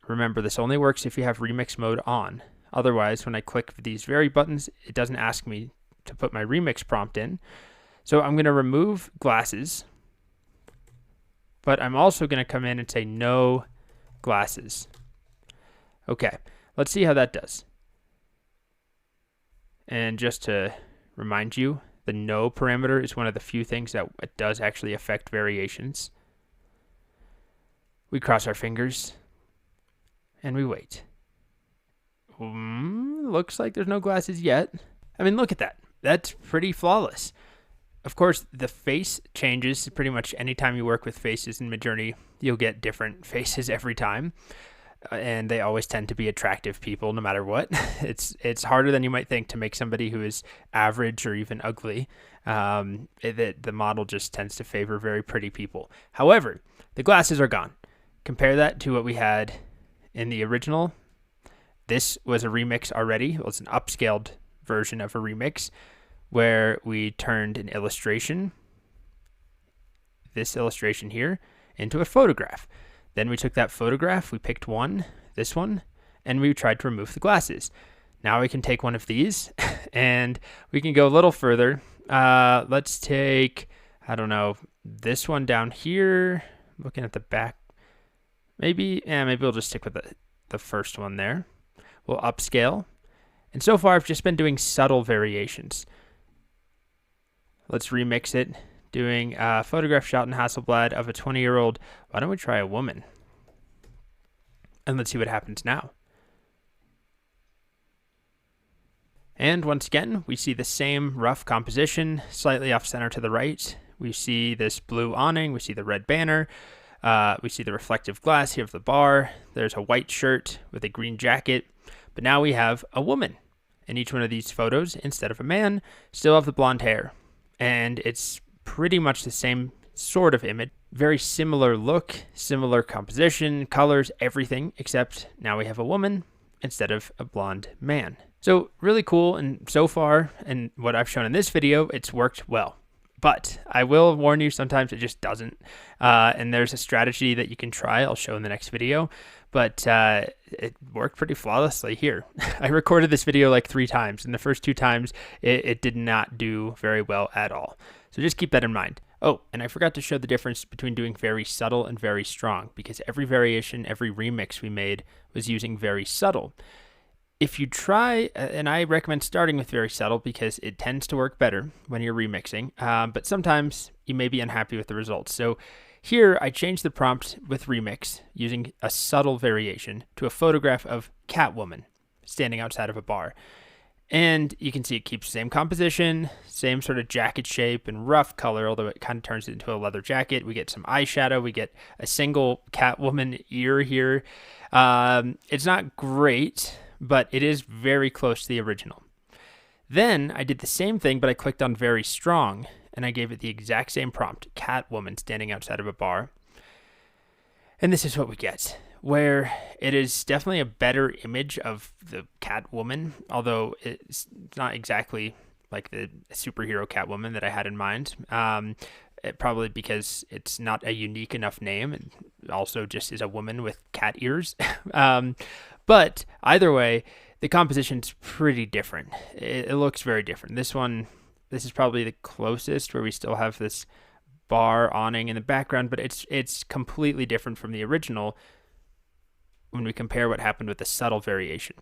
Remember, this only works if you have remix mode on. Otherwise, when I click these very buttons, it doesn't ask me to put my remix prompt in. So I'm going to remove glasses, but I'm also going to come in and say no glasses. Okay, let's see how that does. And just to remind you, the no parameter is one of the few things that does actually affect variations. We cross our fingers and we wait. Looks like there's no glasses yet. I mean, look at that. That's pretty flawless. Of course, the face changes pretty much anytime you work with faces in Midjourney. You'll get different faces every time. And they always tend to be attractive people no matter what. It's harder than you might think to make somebody who is average or even ugly. The model just tends to favor very pretty people. However, the glasses are gone. Compare that to what we had in the original. This was a remix already. It was an upscaled version of a remix where we turned an illustration, this illustration here, into a photograph. Then we took that photograph, we picked one, this one, and we tried to remove the glasses. Now we can take one of these and we can go a little further. Let's take, I don't know, this one down here, looking at the back. Maybe we'll just stick with the first one there. We'll upscale. And so far I've just been doing subtle variations. Let's remix it. Doing a photograph shot in Hasselblad of a 20-year-old. Why don't we try a woman? And let's see what happens now. And once again, we see the same rough composition, slightly off center to the right. We see this blue awning. We see the red banner. We see the reflective glass here of the bar. There's a white shirt with a green jacket. But now we have a woman in each one of these photos instead of a man. Still have the blonde hair. And it's pretty much the same sort of image. Very similar look, similar composition, colors, everything, except now we have a woman instead of a blonde man. So really cool, and so far, and what I've shown in this video, it's worked well. But I will warn you, sometimes it just doesn't. And there's a strategy that you can try, I'll show in the next video. But it worked pretty flawlessly here. I recorded this video like 3 times, and the first 2 times it did not do very well at all. So just keep that in mind. Oh, and I forgot to show the difference between doing very subtle and very strong, because every variation, every remix we made was using very subtle. If you try, and I recommend starting with very subtle because it tends to work better when you're remixing, but sometimes you may be unhappy with the results. So here I changed the prompt with remix using a subtle variation to a photograph of Catwoman standing outside of a bar. And you can see it keeps the same composition, same sort of jacket shape and rough color, although it kind of turns it into a leather jacket. We get some eyeshadow. We get a single Catwoman ear here. It's not great, but it is very close to the original. Then I did the same thing, but I clicked on very strong, and I gave it the exact same prompt, Catwoman standing outside of a bar. And this is what we get, where it is definitely a better image of the Catwoman, although it's not exactly like the superhero Catwoman that I had in mind. Probably because it's not a unique enough name, and also just is a woman with cat ears. But either way, the composition's pretty different. It looks very different. This is probably the closest, where we still have this bar awning in the background, but it's completely different from the original when we compare what happened with the subtle variation.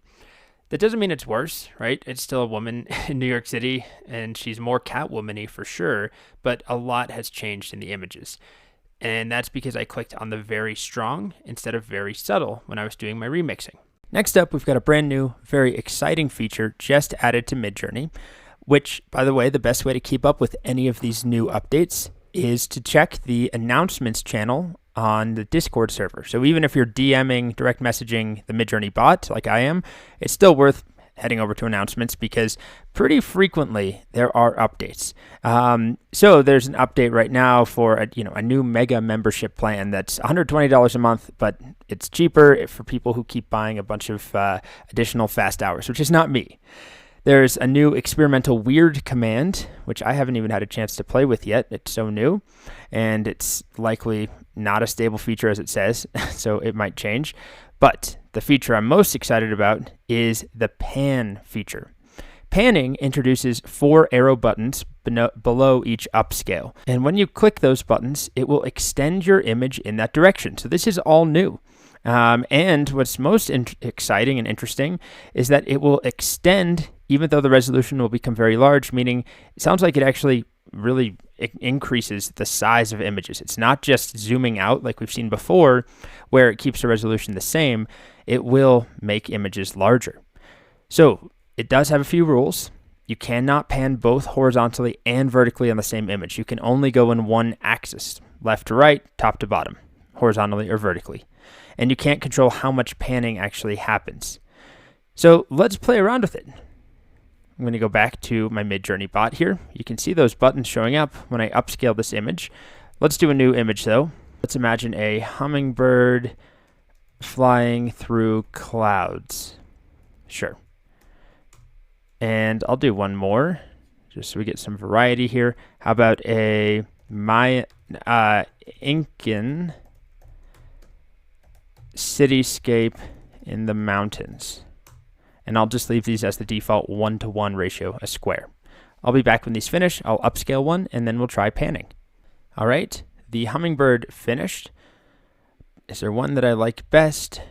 That doesn't mean it's worse, right? It's still a woman in New York City, and she's more Catwoman-y for sure, but a lot has changed in the images. And that's because I clicked on the very strong instead of very subtle when I was doing my remixing. Next up, we've got a brand new, very exciting feature just added to Midjourney, which, by the way, the best way to keep up with any of these new updates is to check the announcements channel on the Discord server. So even if you're DMing, direct messaging the Midjourney bot like I am, it's still worth heading over to announcements because pretty frequently there are updates. So there's an update right now for a new mega membership plan that's $120 a month, but it's cheaper for people who keep buying a bunch of additional fast hours, which is not me. There's a new experimental weird command, which I haven't even had a chance to play with yet. It's so new, and it's likely not a stable feature as it says, so it might change. But the feature I'm most excited about is the pan feature. Panning introduces 4 arrow buttons below each upscale. And when you click those buttons, it will extend your image in that direction. So this is all new. And what's most exciting and interesting is that it will extend even though the resolution will become very large, meaning it sounds like it actually really increases the size of images. It's not just zooming out like we've seen before, where it keeps the resolution the same. It will make images larger. So it does have a few rules. You cannot pan both horizontally and vertically on the same image. You can only go in one axis, left to right, top to bottom, horizontally or vertically. And you can't control how much panning actually happens. So let's play around with it. I'm going to go back to my Midjourney bot here. You can see those buttons showing up when I upscale this image. Let's do a new image though. Let's imagine a hummingbird flying through clouds. Sure. And I'll do one more, just so we get some variety here. How about a Incan cityscape in the mountains? And I'll just leave these as the default 1-to-1 ratio, a square. I'll be back when these finish. I'll upscale one, and then we'll try panning. All right, the hummingbird finished. Is there one that I like best?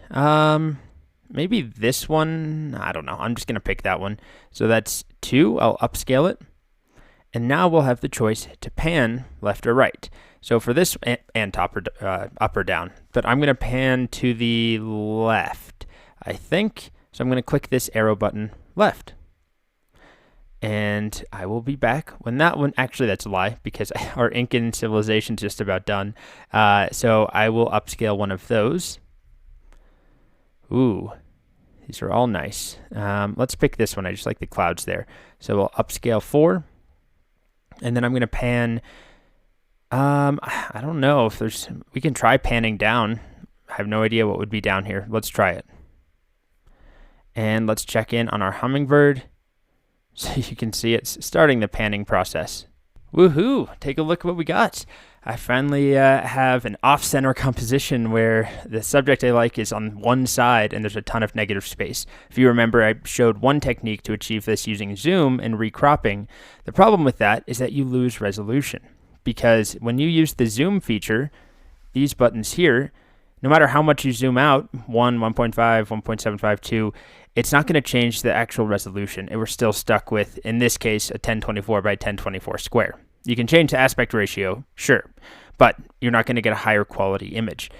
Maybe this one. I don't know. I'm just going to pick that one. So that's 2. I'll upscale it. And now we'll have the choice to pan left or right. So for this, and top or up or down. But I'm going to pan to the left, I think. So I'm going to click this arrow button left. And I will be back when that one, actually that's a lie because our Incan civilization is just about done. So I will upscale one of those. Ooh, these are all nice. Let's pick this one. I just like the clouds there. So we'll upscale 4. And then I'm going to pan, I don't know if we can try panning down. I have no idea what would be down here. Let's try it. And let's check in on our hummingbird. So you can see it's starting the panning process. Woohoo! Take a look at what we got. I finally have an off-center composition where the subject I like is on one side and there's a ton of negative space. If you remember, I showed one technique to achieve this using zoom and recropping. The problem with that is that you lose resolution because when you use the zoom feature, these buttons here, no matter how much you zoom out, 1, 1.5, 1.75, 2, it's not going to change the actual resolution. And we're still stuck with, in this case, a 1024 by 1024 square. You can change the aspect ratio, sure, but you're not going to get a higher quality image.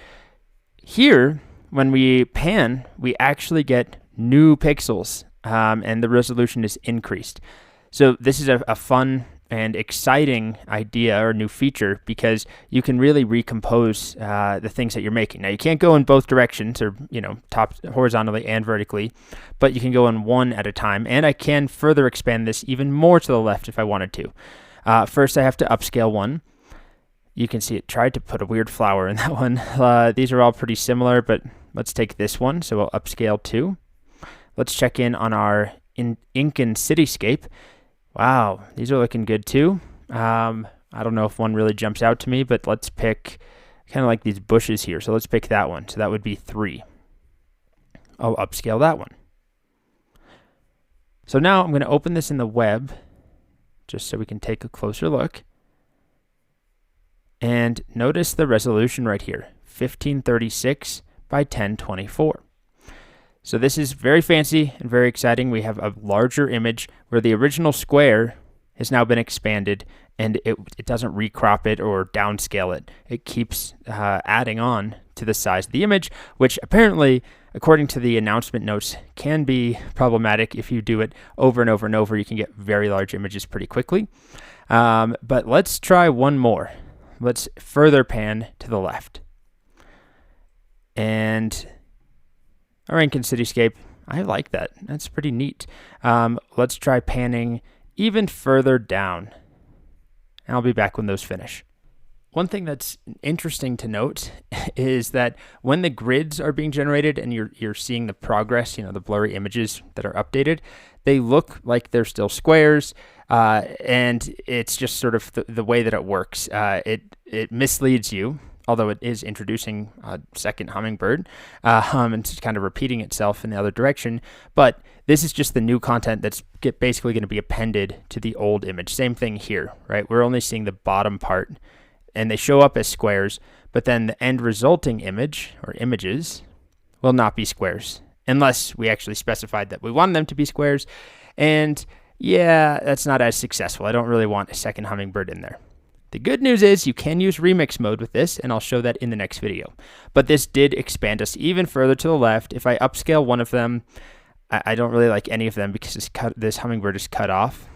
Here, when we pan, we actually get new pixels, and the resolution is increased. So this is a fun and exciting idea or new feature because you can really recompose the things that you're making. Now you can't go in both directions or, top horizontally and vertically, but you can go in one at a time. And I can further expand this even more to the left if I wanted to. First I have to upscale one. You can see it tried to put a weird flower in that one. These are all pretty similar, but let's take this one. So we'll upscale 2. Let's check in on our Incan cityscape. Wow, these are looking good too. I don't know if one really jumps out to me, but let's pick kind of like these bushes here. So let's pick that one. So that would be 3. I'll upscale that one. So now I'm going to open this in the web just so we can take a closer look. And notice the resolution right here, 1536 by 1024. So this is very fancy and very exciting. We have a larger image where the original square has now been expanded and it doesn't recrop it or downscale it. It keeps adding on to the size of the image, which apparently, according to the announcement notes, can be problematic. If you do it over and over and over, you can get very large images pretty quickly. But let's try one more. Let's further pan to the left. And our Incan cityscape, I like that. That's pretty neat. Let's try panning even further down. And I'll be back when those finish. One thing that's interesting to note is that when the grids are being generated and you're seeing the progress, the blurry images that are updated, they look like they're still squares, and it's just sort of the way that it works. It misleads you, although it is introducing a second hummingbird, and it's kind of repeating itself in the other direction. But this is just the new content that's basically going to be appended to the old image. Same thing here, right? We're only seeing the bottom part, and they show up as squares, but then the end resulting image or images will not be squares unless we actually specified that we want them to be squares. And yeah, that's not as successful. I don't really want a second hummingbird in there. The good news is you can use remix mode with this, and I'll show that in the next video. But this did expand us even further to the left. If I upscale one of them, I don't really like any of them because this hummingbird is cut off.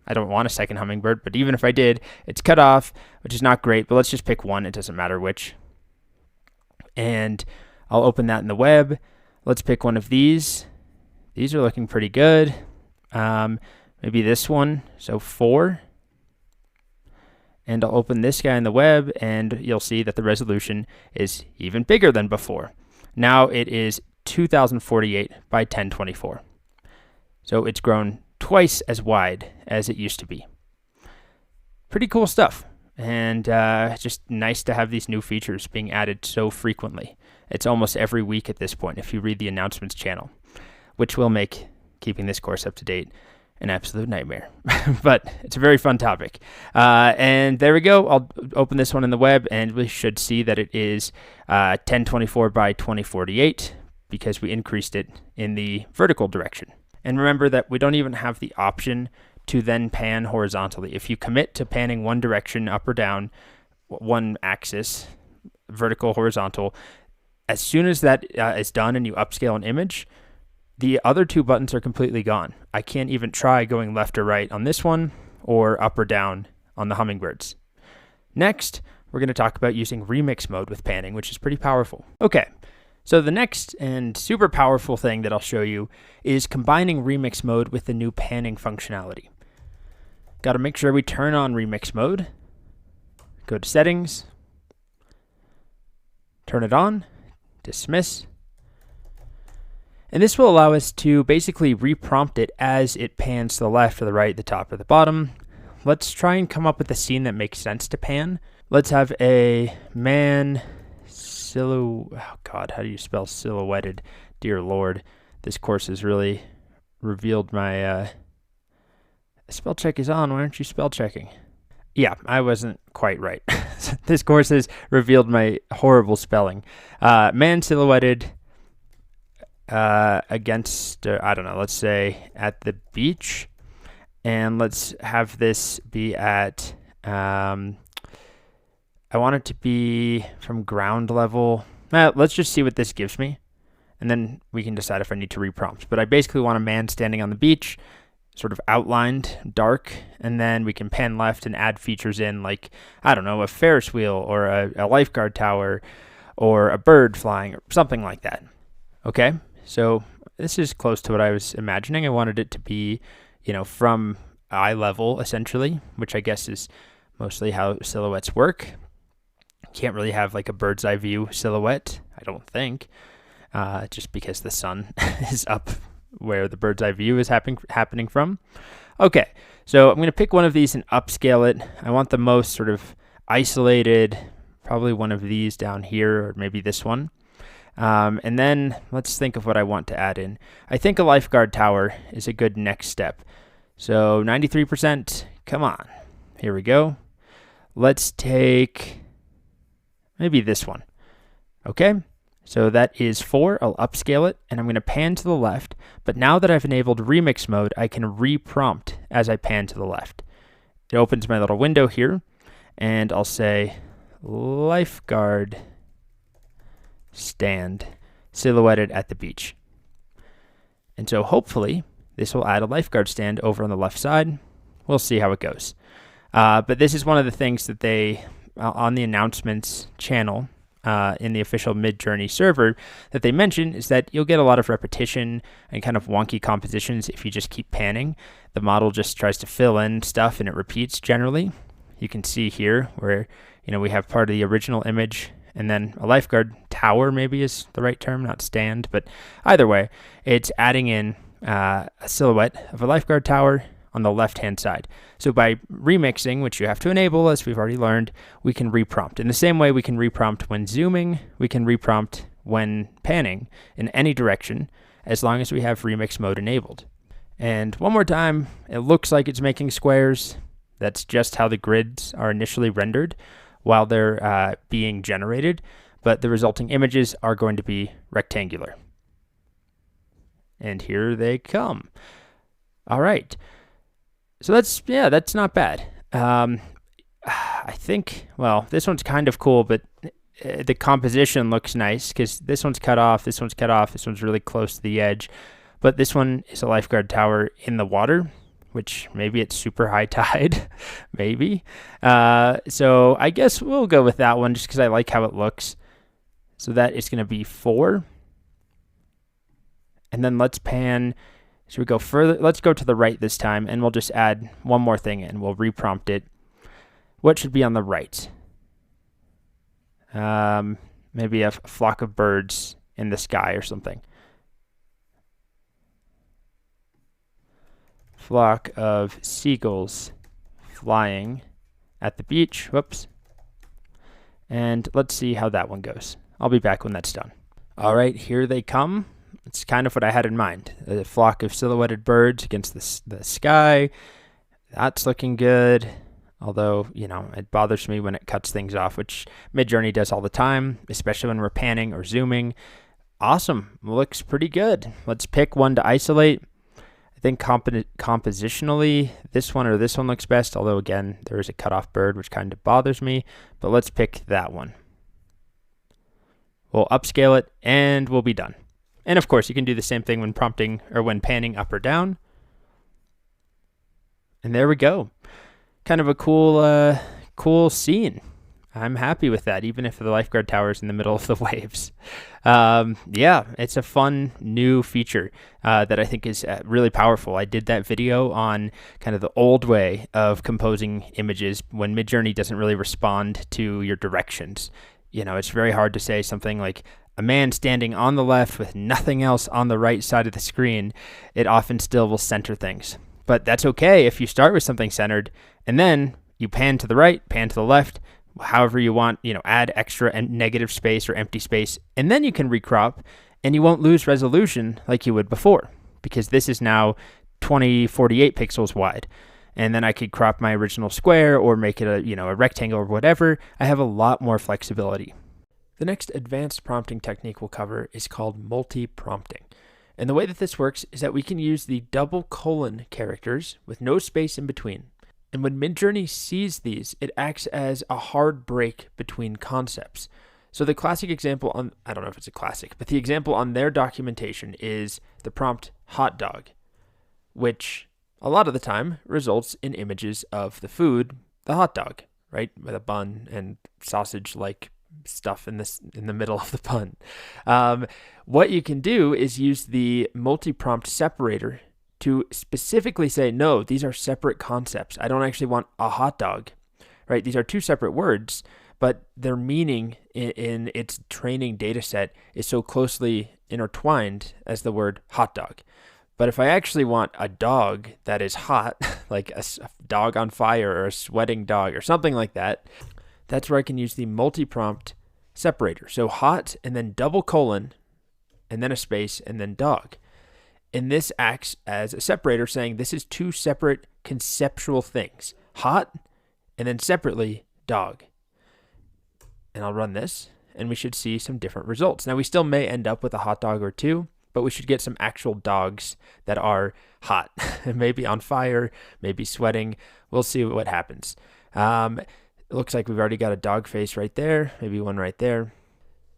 I don't want a second hummingbird, but even if I did, it's cut off, which is not great, but let's just pick one. It doesn't matter which. And I'll open that in the web. Let's pick one of these. These are looking pretty good. Maybe this one, so 4. And I'll open this guy in the web, and you'll see that the resolution is even bigger than before. Now it is 2048 by 1024. So it's grown twice as wide as it used to be. Pretty cool stuff. And just nice to have these new features being added so frequently. It's almost every week at this point if you read the announcements channel, which will make keeping this course up to date an absolute nightmare. But it's a very fun topic. And there we go. I'll open this one in the web, and we should see that it is 1024 by 2048 because we increased it in the vertical direction. And remember that we don't even have the option to then pan horizontally. If you commit to panning one direction, up or down, one axis, vertical, horizontal, as soon as that is done and you upscale an image, the other 2 buttons are completely gone. I can't even try going left or right on this one or up or down on the hummingbirds. Next, we're going to talk about using remix mode with panning, which is pretty powerful. Okay, so the next and super powerful thing that I'll show you is combining remix mode with the new panning functionality. Got to make sure we turn on remix mode. Go to settings, turn it on, dismiss. And this will allow us to basically reprompt it as it pans to the left or the right, the top or the bottom. Let's try and come up with a scene that makes sense to pan. Let's have a man oh God, how do you spell silhouetted? Dear Lord, this course has really revealed my, spell check is on. Why aren't you spell checking? Yeah, I wasn't quite right. This course has revealed my horrible spelling. Man silhouetted against, I don't know, let's say at the beach. And let's have this be at, I want it to be from ground level. Let's just see what this gives me. And then we can decide if I need to reprompt. But I basically want a man standing on the beach, sort of outlined, dark, and then we can pan left and add features in like, I don't know, a Ferris wheel or a lifeguard tower or a bird flying or something like that. Okay, so this is close to what I was imagining. I wanted it to be, from eye level essentially, which I guess is mostly how silhouettes work. Can't really have like a bird's eye view silhouette, I don't think, just because the sun is up where the bird's eye view is happening from. Okay, so I'm going to pick one of these and upscale it. I want the most sort of isolated, probably one of these down here, or maybe this one. And then let's think of what I want to add in. I think a lifeguard tower is a good next step. So 93%, come on. Here we go. Let's take maybe this one. Okay. So that is 4. I'll upscale it, and I'm going to pan to the left. But now that I've enabled remix mode, I can reprompt as I pan to the left. It opens my little window here, and I'll say lifeguard stand silhouetted at the beach. And so hopefully this will add a lifeguard stand over on the left side. We'll see how it goes. But this is one of the things that they, on the announcements channel, in the official Midjourney server that they mention is that you'll get a lot of repetition and kind of wonky compositions if you just keep panning. The model just tries to fill in stuff and it repeats generally. You can see here where, we have part of the original image and then a lifeguard tower maybe is the right term, not stand, but either way, it's adding in a silhouette of a lifeguard tower on the left-hand side. So by remixing, which you have to enable, as we've already learned, we can reprompt. In the same way we can reprompt when zooming, we can reprompt when panning in any direction, as long as we have remix mode enabled. And one more time, it looks like it's making squares. That's just how the grids are initially rendered while they're being generated. but the resulting images are going to be rectangular. And here they come. All right. So that's not bad. I think, well, this one's kind of cool, but the composition looks nice because this one's cut off, this one's cut off, this one's really close to the edge. But this one is a lifeguard tower in the water, which maybe it's super high tide, maybe. So I guess we'll go with that one just because I like how it looks. So that is going to be 4. And then let's pan. Should we go further? Let's go to the right this time, and we'll just add one more thing and we'll reprompt it. What should be on the right? Maybe a flock of birds in the sky or something. Flock of seagulls flying at the beach. Whoops. And let's see how that one goes. I'll be back when that's done. All right, here they come. It's kind of what I had in mind. A flock of silhouetted birds against the sky. That's looking good. Although, it bothers me when it cuts things off, which Midjourney does all the time, especially when we're panning or zooming. Awesome. Looks pretty good. Let's pick one to isolate. I think compositionally, this one or this one looks best, although again, there is a cutoff bird, which kind of bothers me, but let's pick that one. We'll upscale it and we'll be done. And of course, you can do the same thing when prompting or when panning up or down. And there we go. Kind of a cool scene. I'm happy with that, even if the lifeguard tower is in the middle of the waves. Yeah, it's a fun new feature that I think is really powerful. I did that video on kind of the old way of composing images when Midjourney doesn't really respond to your directions. It's very hard to say something like a man standing on the left with nothing else on the right side of the screen. It often still will center things. But that's okay if you start with something centered and then you pan to the right, pan to the left, however you want, add extra and negative space or empty space, and then you can recrop and you won't lose resolution like you would before because this is now 2048 pixels wide. And then I could crop my original square or make it a rectangle or whatever. I have a lot more flexibility. The next advanced prompting technique we'll cover is called multi-prompting. And the way that this works is that we can use the double colon characters with no space in between. And when Midjourney sees these, it acts as a hard break between concepts. So the classic example I don't know if it's a classic, but the example on their documentation is the prompt hot dog, which a lot of the time results in images of the food, the hot dog, right? With a bun and sausage-like stuff in the middle of the bun. What you can do is use the multi-prompt separator to specifically say, no, these are separate concepts. I don't actually want a hot dog, right? These are two separate words, but their meaning in its training data set is so closely intertwined as the word hot dog. But if I actually want a dog that is hot, like a dog on fire or a sweating dog or something like that, that's where I can use the multi-prompt separator. So hot and then double colon and then a space and then dog. And this acts as a separator saying this is two separate conceptual things, hot and then separately dog. And I'll run this and we should see some different results. Now we still may end up with a hot dog or two, but we should get some actual dogs that are hot, maybe on fire, maybe sweating. We'll see what happens. It looks like we've already got a dog face right there, maybe one right there.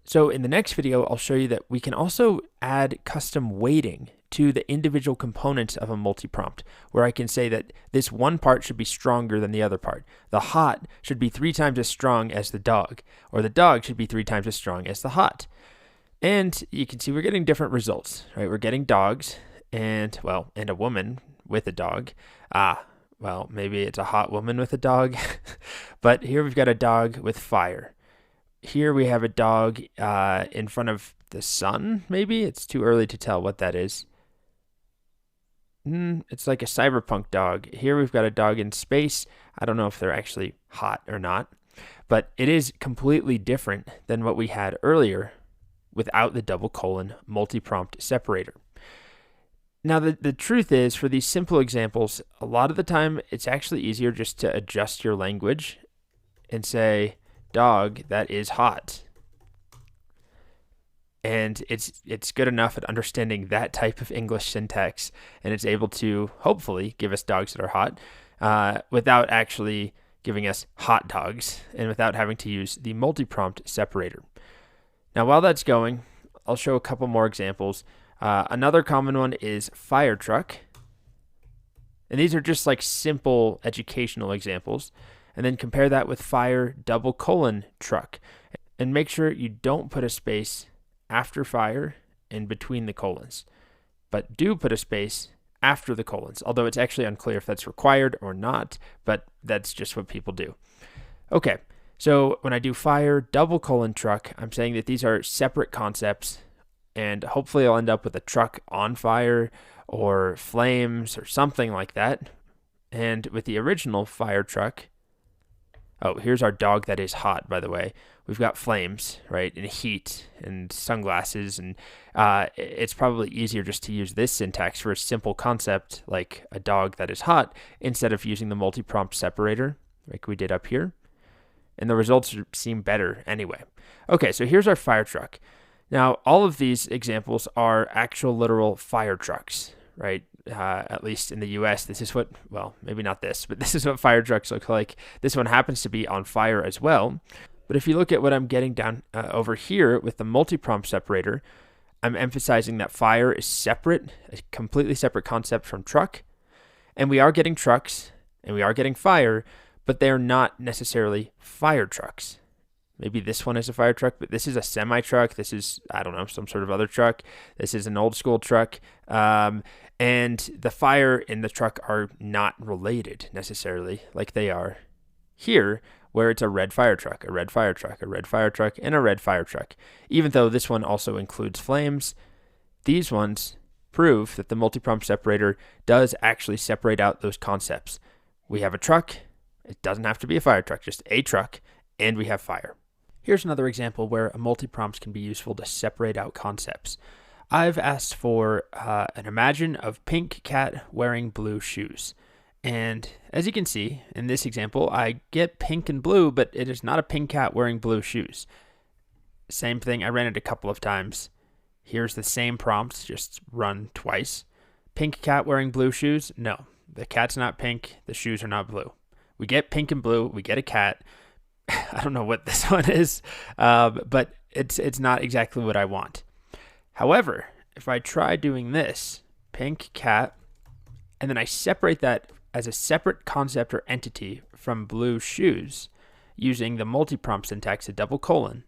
So in the next video, I'll show you that we can also add custom weighting to the individual components of a multi-prompt, where I can say that this one part should be stronger than the other part. The hot should be 3 times as strong as the dog, or the dog should be 3 times as strong as the hot. And you can see we're getting different results, right? We're getting dogs and a woman with a dog. Well, maybe it's a hot woman with a dog, but here we've got a dog with fire. Here we have a dog in front of the sun, maybe? It's too early to tell what that is. It's like a cyberpunk dog. Here we've got a dog in space. I don't know if they're actually hot or not, but it is completely different than what we had earlier without the double colon multi-prompt separator. Now, the truth is, for these simple examples, a lot of the time it's actually easier just to adjust your language and say, dog that is hot. and it's good enough at understanding that type of English syntax, and it's able to hopefully give us dogs that are hot without actually giving us hot dogs and without having to use the multi-prompt separator. Now, while that's going, I'll show a couple more examples. Another common one is fire truck. And these are just like simple educational examples. And then compare that with fire : truck. And make sure you don't put a space after fire and between the colons, but do put a space after the colons, although it's actually unclear if that's required or not, but that's just what people do. Okay, so when I do fire : truck, I'm saying that these are separate concepts, and hopefully I'll end up with a truck on fire or flames or something like that. And with the original fire truck, oh, here's our dog that is hot, by the way. We've got flames, right, and heat and sunglasses, and it's probably easier just to use this syntax for a simple concept like a dog that is hot instead of using the multi-prompt separator like we did up here. And the results seem better anyway. Okay, so here's our fire truck. Now, all of these examples are actual literal fire trucks, right? At least in the US, this is what, well, maybe not this, but this is what fire trucks look like. This one happens to be on fire as well. But if you look at what I'm getting down over here with the multi-prompt separator, I'm emphasizing that fire is separate, a completely separate concept from truck. And we are getting trucks and we are getting fire, but they're not necessarily fire trucks. Maybe this one is a fire truck, but this is a semi-truck. This is, I don't know, some sort of other truck. This is an old school truck. And the fire and the truck are not related necessarily like they are here, where it's a red fire truck, a red fire truck, a red fire truck, and a red fire truck. Even though this one also includes flames, these ones prove that the multi-prompt separator does actually separate out those concepts. We have a truck. It doesn't have to be a fire truck, just a truck, and we have fire. Here's another example where a multi-prompt can be useful to separate out concepts. I've asked for an imagine of pink cat wearing blue shoes. And as you can see in this example, I get pink and blue, but it is not a pink cat wearing blue shoes. Same thing, I ran it a couple of times. Here's the same prompt, just run twice. Pink cat wearing blue shoes? No, the cat's not pink, the shoes are not blue. We get pink and blue, we get a cat. I don't know what this one is, but it's not exactly what I want. However, if I try doing this, pink cat, and then I separate that as a separate concept or entity from blue shoes using the multi-prompt syntax, a :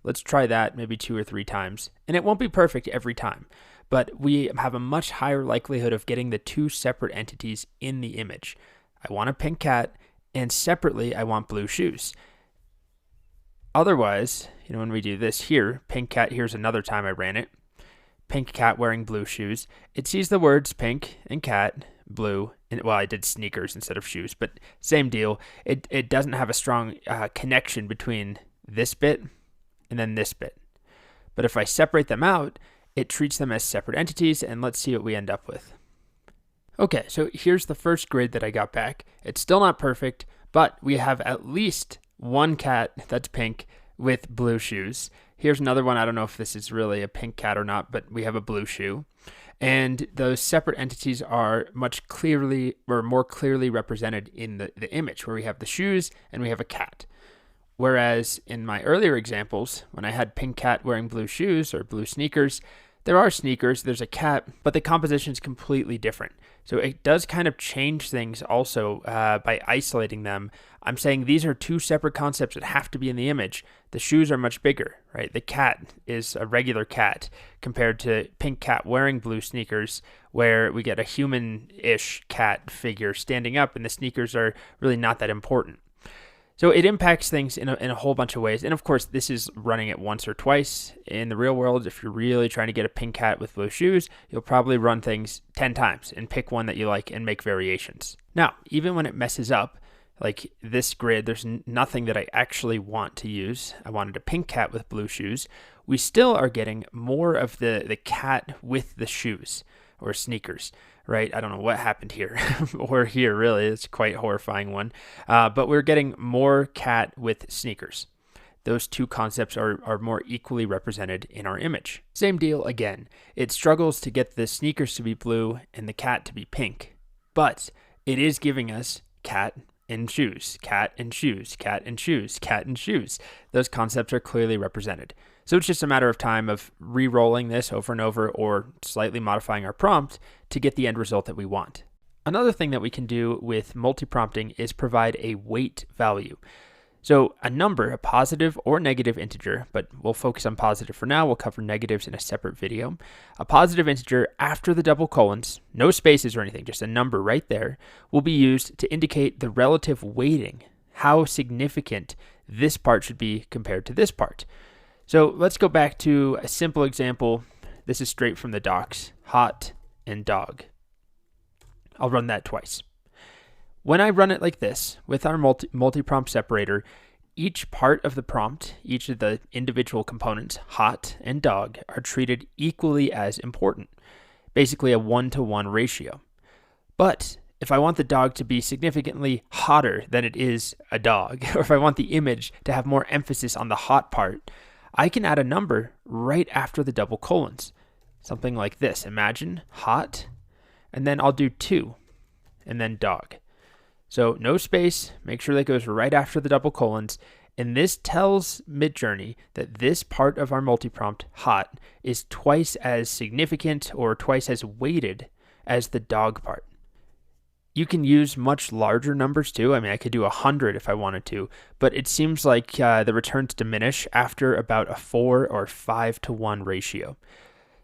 let's try that maybe 2 or 3 times. And it won't be perfect every time, but we have a much higher likelihood of getting the 2 separate entities in the image. I want a pink cat, and separately, I want blue shoes. Otherwise, when we do this here, pink cat, here's another time I ran it. Pink cat wearing blue shoes. It sees the words pink and cat, blue, and well, I did sneakers instead of shoes, but same deal. It doesn't have a strong connection between this bit and then this bit. But if I separate them out, it treats them as separate entities, and let's see what we end up with. Okay, so here's the first grid that I got back. It's still not perfect, but we have at least one cat that's pink with blue shoes. Here's another one. I don't know if this is really a pink cat or not, but we have a blue shoe. And those separate entities are more clearly represented in the image, where we have the shoes and we have a cat. Whereas in my earlier examples, when I had pink cat wearing blue shoes or blue sneakers, there are sneakers, there's a cat, but the composition is completely different. So it does kind of change things also by isolating them. I'm saying these are 2 separate concepts that have to be in the image. The shoes are much bigger, right? The cat is a regular cat compared to pink cat wearing blue sneakers, where we get a human-ish cat figure standing up, and the sneakers are really not that important. So it impacts things in a whole bunch of ways. And of course, this is running it once or twice. In the real world, if you're really trying to get a pink cat with blue shoes, you'll probably run things 10 times and pick one that you like and make variations. Now, even when it messes up, like this grid, there's nothing that I actually want to use. I wanted a pink cat with blue shoes. We still are getting more of the cat with the shoes or sneakers, right? I don't know what happened here or here, really. It's quite a horrifying one. But we're getting more cat with sneakers. those two concepts are more equally represented in our image. Same deal again. It struggles to get the sneakers to be blue and the cat to be pink, but it is giving us cat and shoes, cat and shoes, cat and shoes, cat and shoes. Those concepts are clearly represented. So it's just a matter of time of re-rolling this over and over or slightly modifying our prompt to get the end result that we want. Another thing that we can do with multi-prompting is provide a weight value. So a number, a positive or negative integer, but we'll focus on positive for now. We'll cover negatives in a separate video. A positive integer after the double colons, no spaces or anything, just a number right there, will be used to indicate the relative weighting, how significant this part should be compared to this part. So let's go back to a simple example. This is straight from the docs, hot and dog. I'll run that twice. When I run it like this, with our multi-prompt separator, each part of the prompt, each of the individual components, hot and dog, are treated equally as important, basically a 1-to-1 ratio. But if I want the dog to be significantly hotter than it is a dog, or if I want the image to have more emphasis on the hot part, I can add a number right after the double colons. Something like this. Imagine hot, and then I'll do 2, and then dog. So no space, make sure that goes right after the double colons, and this tells Midjourney that this part of our multi-prompt, hot, is twice as significant or twice as weighted as the dog part. You can use much larger numbers too. I mean, I could do 100 if I wanted to, but it seems like the returns diminish after about a 4 or 5-to-1 ratio.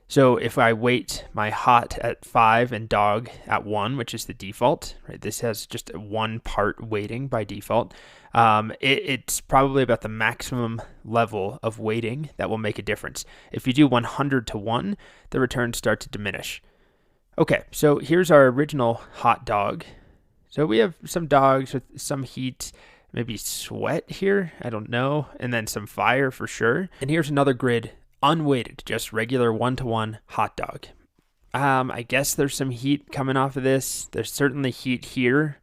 So if I weight my hot at 5 and dog at 1, which is the default, right? This has just a 1 part weighting by default. It's probably about the maximum level of weighting that will make a difference. If you do 100-to-1, the returns start to diminish. Okay, so here's our original hot dog. So we have some dogs with some heat, maybe sweat here, I don't know, and then some fire for sure. And here's another grid, unweighted, just regular 1-to-1 hot dog. I guess there's some heat coming off of this. There's certainly heat here.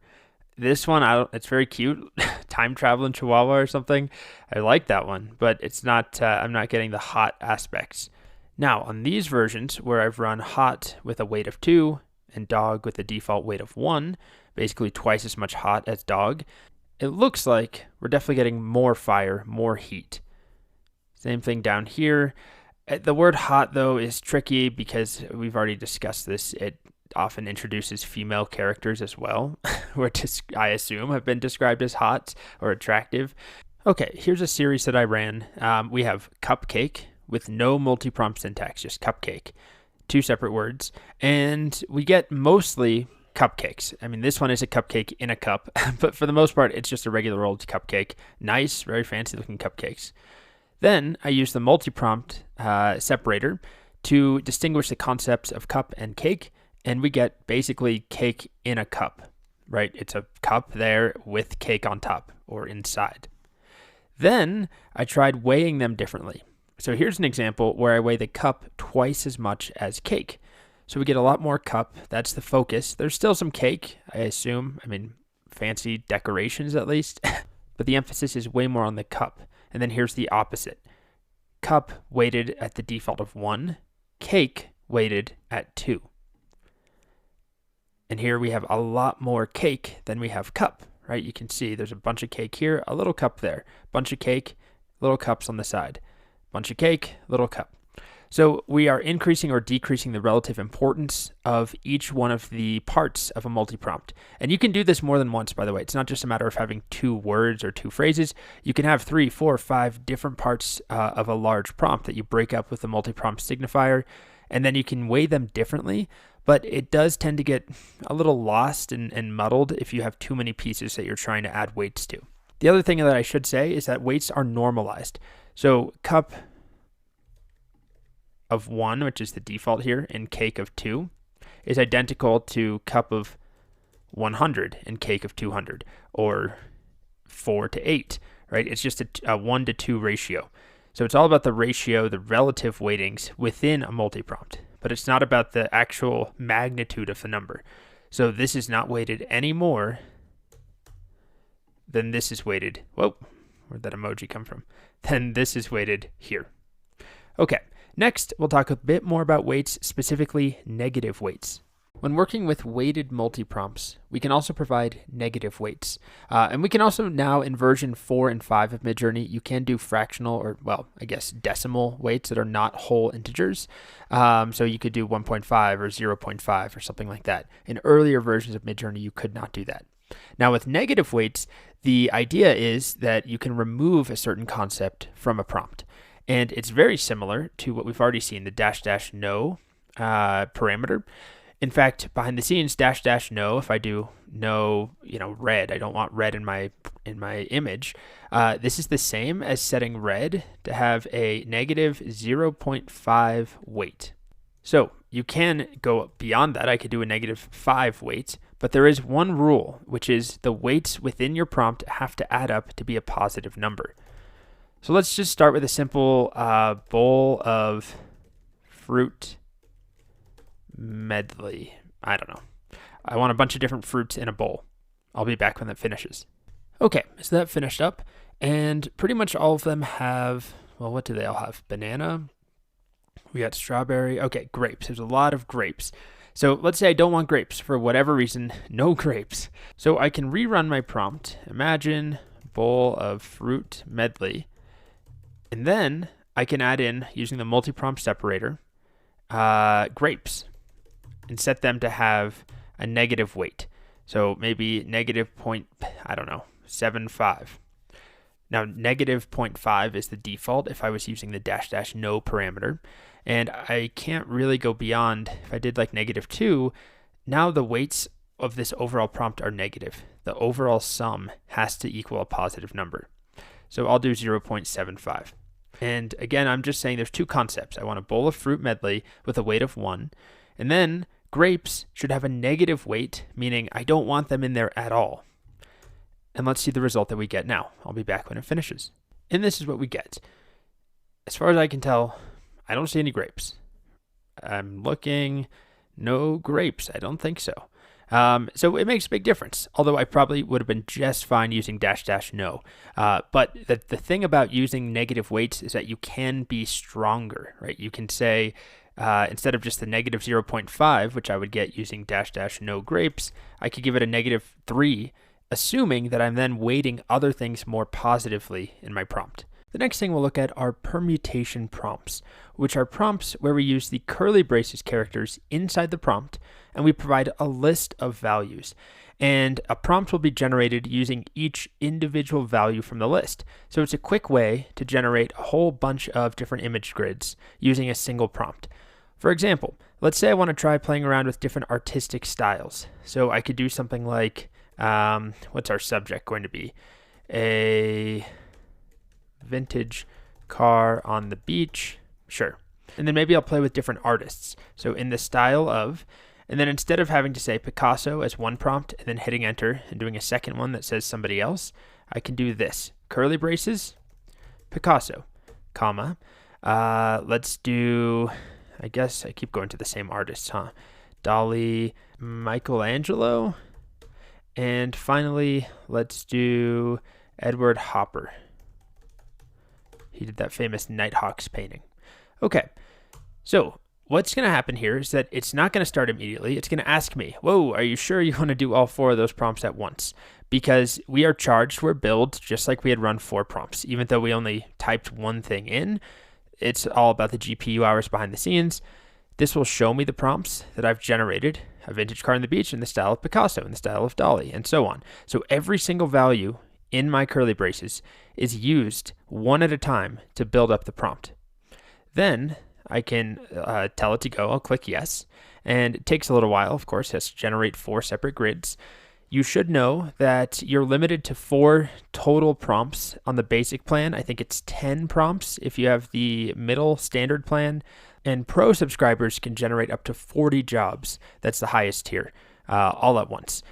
This one, it's very cute. Time traveling Chihuahua or something. I like that one, but it's not. I'm not getting the hot aspects. Now on these versions where I've run hot with a weight of 2 and dog with a default weight of 1, basically twice as much hot as dog, it looks like we're definitely getting more fire, more heat. Same thing down here. The word hot, though, is tricky because we've already discussed this. It often introduces female characters as well, which I assume have been described as hot or attractive. Okay, here's a series that I ran. We have cupcake with no multi-prompt syntax, just cupcake, 2 separate words. And we get mostly cupcakes. I mean, this one is a cupcake in a cup, but for the most part, it's just a regular old cupcake. Nice, very fancy looking cupcakes. Then I use the multi-prompt separator to distinguish the concepts of cup and cake, and we get basically cake in a cup, right? It's a cup there with cake on top or inside. Then I tried weighing them differently. So here's an example where I weigh the cup twice as much as cake. So we get a lot more cup. That's the focus. There's still some cake, I assume. I mean, fancy decorations at least. But the emphasis is way more on the cup. And then here's the opposite. Cup weighted at the default of 1, cake weighted at 2. And here we have a lot more cake than we have cup, right? You can see there's a bunch of cake here, a little cup there, bunch of cake, little cups on the side, bunch of cake, little cup. So we are increasing or decreasing the relative importance of each one of the parts of a multi-prompt. And you can do this more than once, by the way. It's not just a matter of having 2 words or 2 phrases. You can have 3, 4, 5 different parts of a large prompt that you break up with the multi-prompt signifier, and then you can weigh them differently. But it does tend to get a little lost and muddled if you have too many pieces that you're trying to add weights to. The other thing that I should say is that weights are normalized. So cup of 1, which is the default here, and cake of 2, is identical to cup of 100 and cake of 200, or 4 to 8, right? It's just a 1-to-2 ratio. So it's all about the ratio, the relative weightings within a multi-prompt, but it's not about the actual magnitude of the number. So this is not weighted any more than this is weighted. Whoa, Where'd that emoji come from? Then this is weighted here. Okay, next we'll talk a bit more about weights, specifically negative weights. When working with weighted multi-prompts, we can also provide negative weights. And we can also now, in version 4 and 5 of Midjourney, you can do fractional or, well, I guess decimal weights that are not whole integers. So you could do 1.5 or 0.5 or something like that. In earlier versions of Midjourney, you could not do that. Now with negative weights, the idea is that you can remove a certain concept from a prompt. And it's very similar to what we've already seen, the -- no parameter. In fact, behind the scenes, -- no, if I do no, red, I don't want red in my image. This is the same as setting red to have a negative 0.5 weight. So you can go beyond that. I could do a -5 weight, but there is one rule, which is the weights within your prompt have to add up to be a positive number. So let's just start with a simple bowl of fruit medley. I don't know. I want a bunch of different fruits in a bowl. I'll be back when that finishes. Okay, so that finished up, and pretty much all of them have, well, what do they all have? Banana. We got strawberry. Okay, grapes. There's a lot of grapes. So let's say I don't want grapes for whatever reason, no grapes. So I can rerun my prompt. Imagine bowl of fruit medley. And then I can add in, using the multi-prompt separator, grapes, and set them to have a negative weight. So maybe -0.75. Now, -0.5 is the default if I was using the -- no parameter. And I can't really go beyond, if I did like -2, now the weights of this overall prompt are negative. The overall sum has to equal a positive number. So I'll do 0.75. And again, I'm just saying there's two concepts. I want a bowl of fruit medley with a weight of 1. And then grapes should have a negative weight, meaning I don't want them in there at all. And let's see the result that we get now. I'll be back when it finishes. And this is what we get. As far as I can tell, I don't see any grapes. I'm looking, no grapes. I don't think so. So it makes a big difference, although I probably would have been just fine using -- no. But the thing about using negative weights is that you can be stronger, right? You can say, instead of just the -0.5, which I would get using -- no grapes, I could give it a -3, assuming that I'm then weighting other things more positively in my prompt. The next thing we'll look at are permutation prompts, which are prompts where we use the curly braces characters inside the prompt, and we provide a list of values. And a prompt will be generated using each individual value from the list. So it's a quick way to generate a whole bunch of different image grids using a single prompt. For example, let's say I want to try playing around with different artistic styles. So I could do something like, what's our subject going to be? A vintage car on the beach. Sure. And then maybe I'll play with different artists. So in the style of, and then instead of having to say Picasso as one prompt and then hitting enter and doing a second one that says somebody else, I can do this. Curly braces, Picasso, comma. Let's do, I guess I keep going to the same artists, huh? Dali, Michelangelo. And finally, let's do Edward Hopper. He did that famous Nighthawks painting. Okay, so what's going to happen here is that it's not going to start immediately. It's going to ask me, whoa, are you sure you want to do all 4 of those prompts at once? Because we are charged, we're billed just like we had run 4 prompts. Even though we only typed one thing in, it's all about the GPU hours behind the scenes. This will show me the prompts that I've generated, a vintage car on the beach in the style of Picasso, in the style of Dali, and so on. So every single value in my curly braces is used one at a time to build up the prompt. Then I can tell it to go. I'll click yes. And it takes a little while, of course. It has to generate 4 separate grids. You should know that you're limited to 4 total prompts on the basic plan. I think it's 10 prompts if you have the middle standard plan. And pro subscribers can generate up to 40 jobs. That's the highest tier, all at once.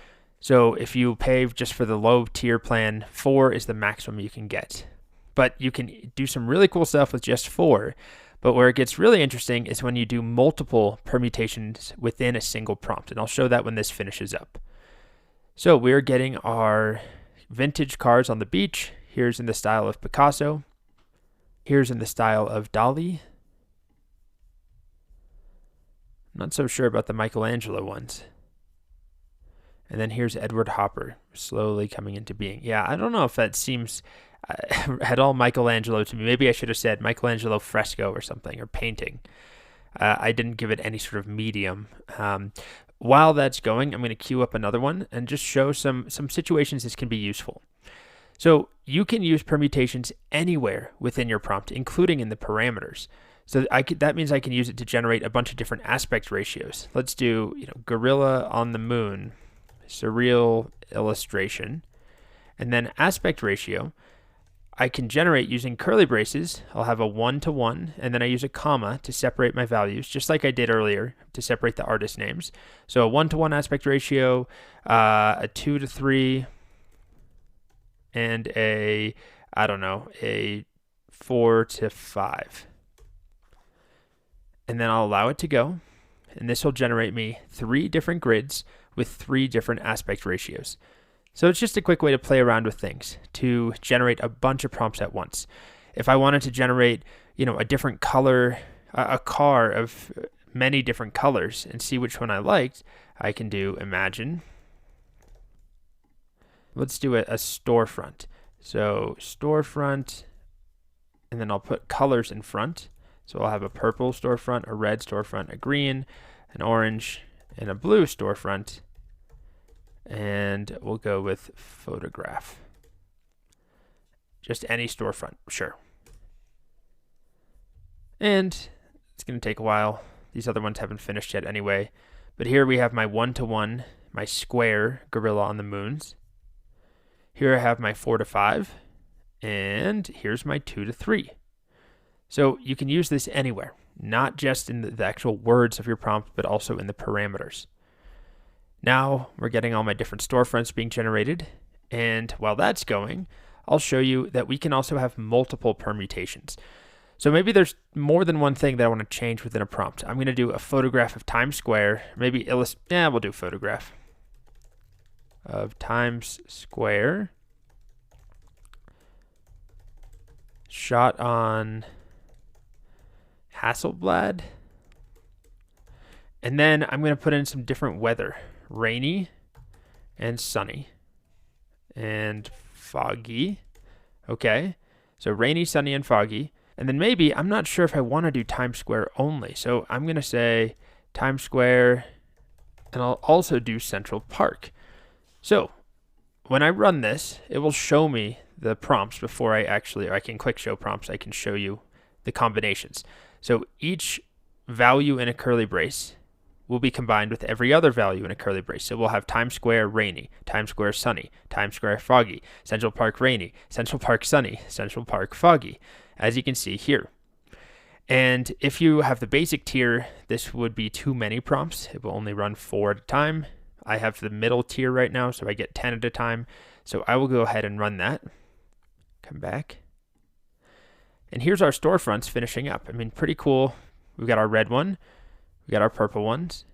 So if you pay just for the low tier plan, 4 is the maximum you can get. But you can do some really cool stuff with just 4. But where it gets really interesting is when you do multiple permutations within a single prompt. And I'll show that when this finishes up. So we're getting our vintage cars on the beach. Here's in the style of Picasso. Here's in the style of Dali. Not so sure about the Michelangelo ones. And then here's Edward Hopper, slowly coming into being. Yeah, I don't know if that seems at all Michelangelo to me. Maybe I should have said Michelangelo fresco or something, or painting. I didn't give it any sort of medium. While that's going, I'm going to queue up another one and just show some situations this can be useful. So you can use permutations anywhere within your prompt, including in the parameters. So that means I can use it to generate a bunch of different aspect ratios. Let's do, gorilla on the moon, surreal illustration, and then aspect ratio. I can generate using curly braces. I'll have a 1-to-1, and then I use a comma to separate my values, just like I did earlier to separate the artist names. So a 1-to-1 aspect ratio, a 2-to-3, and a 4-to-5. And then I'll allow it to go, and this will generate me 3 different grids with 3 different aspect ratios. So it's just a quick way to play around with things, to generate a bunch of prompts at once. If I wanted to generate, a different color, a car of many different colors, and see which one I liked, I can do imagine. Let's do a storefront. So storefront, and then I'll put colors in front. So I'll have a purple storefront, a red storefront, a green, an orange, and a blue storefront. And we'll go with photograph. Just any storefront, sure. And it's going to take a while. These other ones haven't finished yet anyway. But here we have my 1-to-1, my square gorilla on the moons. Here I have my 4-to-5. And here's my 2-to-3. So you can use this anywhere, not just in the actual words of your prompt, but also in the parameters. Now we're getting all my different storefronts being generated. And while that's going, I'll show you that we can also have multiple permutations. So maybe there's more than one thing that I want to change within a prompt. I'm going to do a photograph of Times Square. Maybe we'll do photograph of Times Square. Shot on Hasselblad. And then I'm going to put in some different weather. Rainy and sunny and foggy. Okay, so rainy, sunny, and foggy. And then maybe, I'm not sure if I want to do Times Square only. So I'm going to say Times Square, and I'll also do Central Park. So when I run this, it will show me the prompts before I can click show prompts. I can show you the combinations. So each value in a curly brace will be combined with every other value in a curly brace. So we'll have Times Square rainy, Times Square sunny, Times Square foggy, Central Park rainy, Central Park sunny, Central Park foggy, as you can see here. And if you have the basic tier, this would be too many prompts. It will only run 4 at a time. I have the middle tier right now, so I get 10 at a time. So I will go ahead and run that. Come back. And here's our storefronts finishing up. I mean, pretty cool. We've got our red one. We got our purple ones.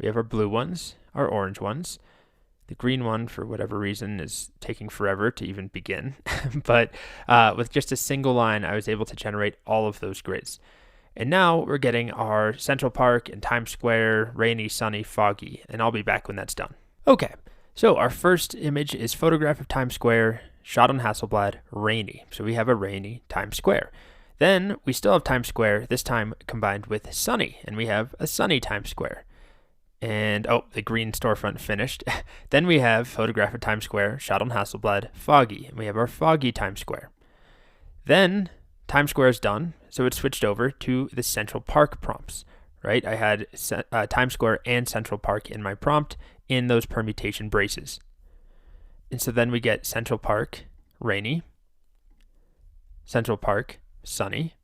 We have our blue ones, our orange ones. The green one, for whatever reason, is taking forever to even begin. But with just a single line, I was able to generate all of those grids. And now we're getting our Central Park and Times Square, rainy, sunny, foggy. And I'll be back when that's done. Okay, so our first image is photograph of Times Square, shot on Hasselblad, rainy. So we have a rainy Times Square. Then we still have Times Square, this time combined with sunny, and we have a sunny Times Square. And, the green storefront finished. Then we have photograph of Times Square, shot on Hasselblad, foggy, and we have our foggy Times Square. Then Times Square is done, so it switched over to the Central Park prompts, right? I had Times Square and Central Park in my prompt in those permutation braces. And so then we get Central Park, rainy, Central Park, sunny,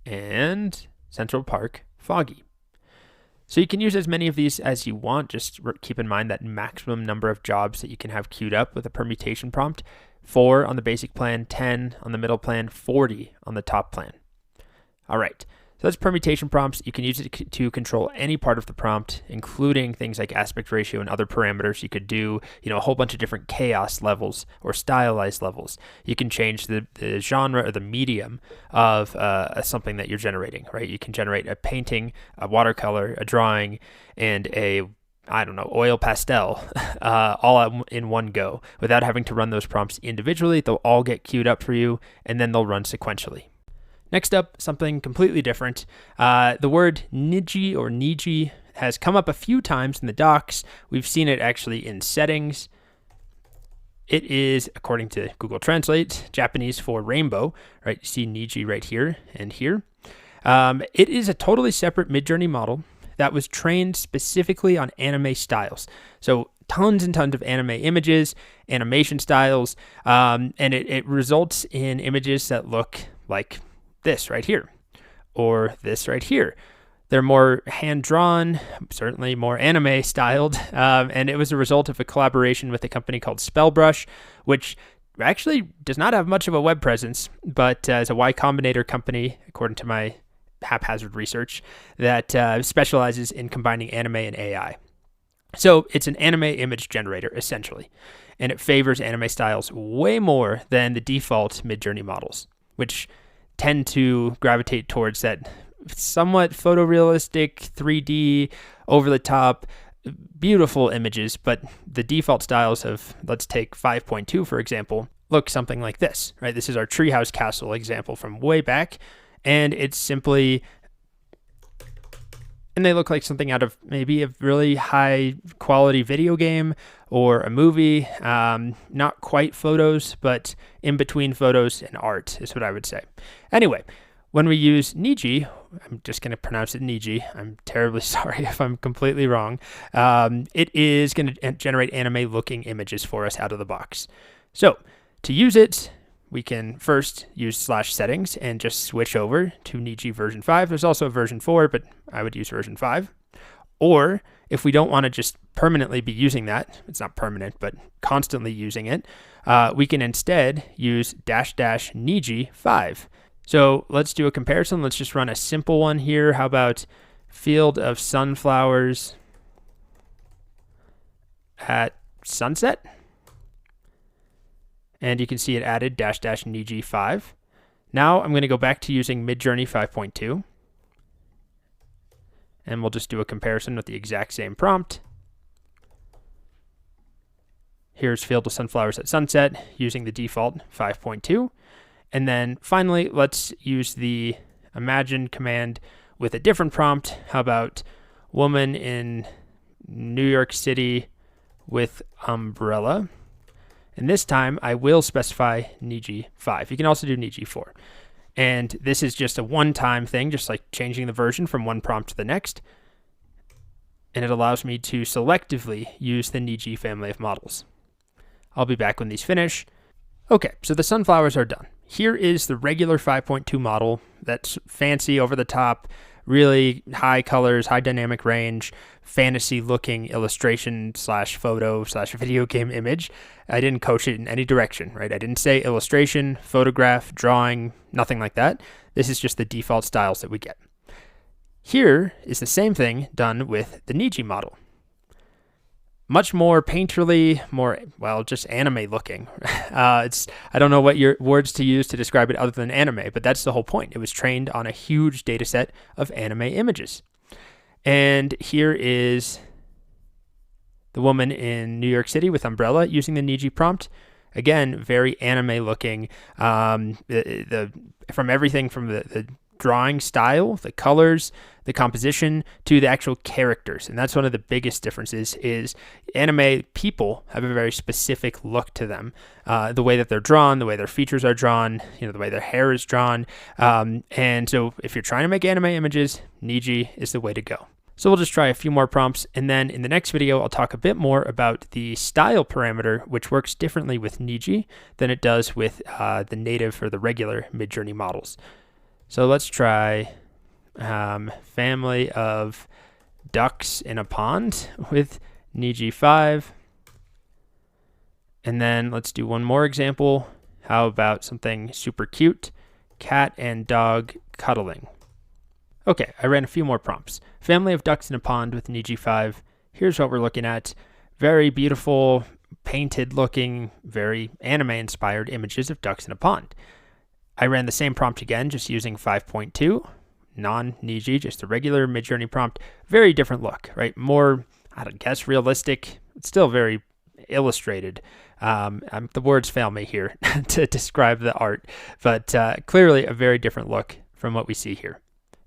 and Central Park, foggy. So you can use as many of these as you want. Just keep in mind that maximum number of jobs that you can have queued up with a permutation prompt: 4 on the basic plan, 10 on the middle plan, 40 on the top plan. All right, So that's permutation prompts. You can use it to control any part of the prompt, including things like aspect ratio and other parameters. You could do, a whole bunch of different chaos levels or stylize levels. You can change the genre or the medium of something that you're generating, right? You can generate a painting, a watercolor, a drawing, and oil pastel, all in one go without having to run those prompts individually. They'll all get queued up for you, and then they'll run sequentially. Next up, something completely different. The word Niji or Niji has come up a few times in the docs. We've seen it actually in settings. It is, according to Google Translate, Japanese for rainbow, right? You see Niji right here and here. It is a totally separate Midjourney model that was trained specifically on anime styles. So tons and tons of anime images, animation styles, and it results in images that look like this right here, or this right here. They're more hand-drawn, certainly more anime styled, and it was a result of a collaboration with a company called Spellbrush, which actually does not have much of a web presence, but is a Y Combinator company, according to my haphazard research, that specializes in combining anime and AI. So it's an anime image generator, essentially, and it favors anime styles way more than the default Midjourney models, which tend to gravitate towards that somewhat photorealistic, 3D, over-the-top, beautiful images, but the default styles of, let's take 5.2, for example, look something like this, right? This is our treehouse castle example from way back, and it's simply, and they look like something out of maybe a really high quality video game or a movie. Not quite photos, but in between photos and art is what I would say. Anyway, when we use Niji, I'm just going to pronounce it Niji. I'm terribly sorry if I'm completely wrong. It is going to generate anime looking images for us out of the box. So to use it, we can first use /settings and just switch over to Niji version 5. There's also a version 4, but I would use version 5. Or if we don't want to just permanently be using that, it's not permanent, but constantly using it, we can instead use --Niji 5. So let's do a comparison. Let's just run a simple one here. How about field of sunflowers at sunset? And you can see it added --Niji 5. Now I'm going to go back to using Midjourney 5.2. And we'll just do a comparison with the exact same prompt. Here's field of sunflowers at sunset using the default 5.2. And then finally, let's use the imagine command with a different prompt. How about woman in New York City with umbrella? And this time I will specify Niji 5. You can also do Niji 4. And this is just a one-time thing, just like changing the version from one prompt to the next. And it allows me to selectively use the Niji family of models. I'll be back when these finish. Okay, so the sunflowers are done. Here is the regular 5.2 model that's fancy, over the top, really high colors, high dynamic range, fantasy looking illustration /photo/video game image. I didn't coach it in any direction, right? I didn't say illustration, photograph, drawing, nothing like that. This is just the default styles that we get. Here is the same thing done with the Niji model. Much more painterly, more, just anime looking. I don't know what your words to use to describe it other than anime, but that's the whole point. It was trained on a huge data set of anime images. And here is the woman in New York City with umbrella using the Niji prompt. Again, very anime looking. From everything from the drawing style, the colors, the composition, to the actual characters. And that's one of the biggest differences is anime people have a very specific look to them. The way that they're drawn, the way their features are drawn, the way their hair is drawn. And so if you're trying to make anime images, Niji is the way to go. So we'll just try a few more prompts, and then in the next video, I'll talk a bit more about the style parameter, which works differently with Niji than it does with the native or the regular Midjourney models. So let's try family of ducks in a pond with Niji 5. And then let's do one more example. How about something super cute? Cat and dog cuddling. Okay, I ran a few more prompts. Family of ducks in a pond with Niji 5. Here's what we're looking at. Very beautiful, painted looking, very anime inspired images of ducks in a pond. I ran the same prompt again, just using 5.2, non-Niji, just a regular Midjourney prompt. Very different look, right? More, I don't guess, realistic. It's still very illustrated. The words fail me here to describe the art, but clearly a very different look from what we see here.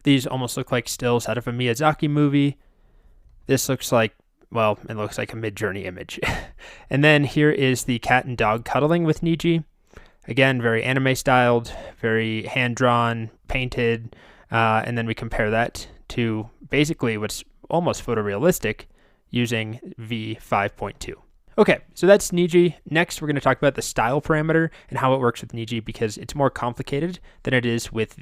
These almost look like stills out of a Miyazaki movie. This looks like, well, it looks like a Midjourney image. And then here is the cat and dog cuddling with Niji. Again, very anime styled, very hand-drawn, painted, and then we compare that to basically what's almost photorealistic using V5.2. Okay, so that's Niji. Next, we're going to talk about the style parameter and how it works with Niji because it's more complicated than it is with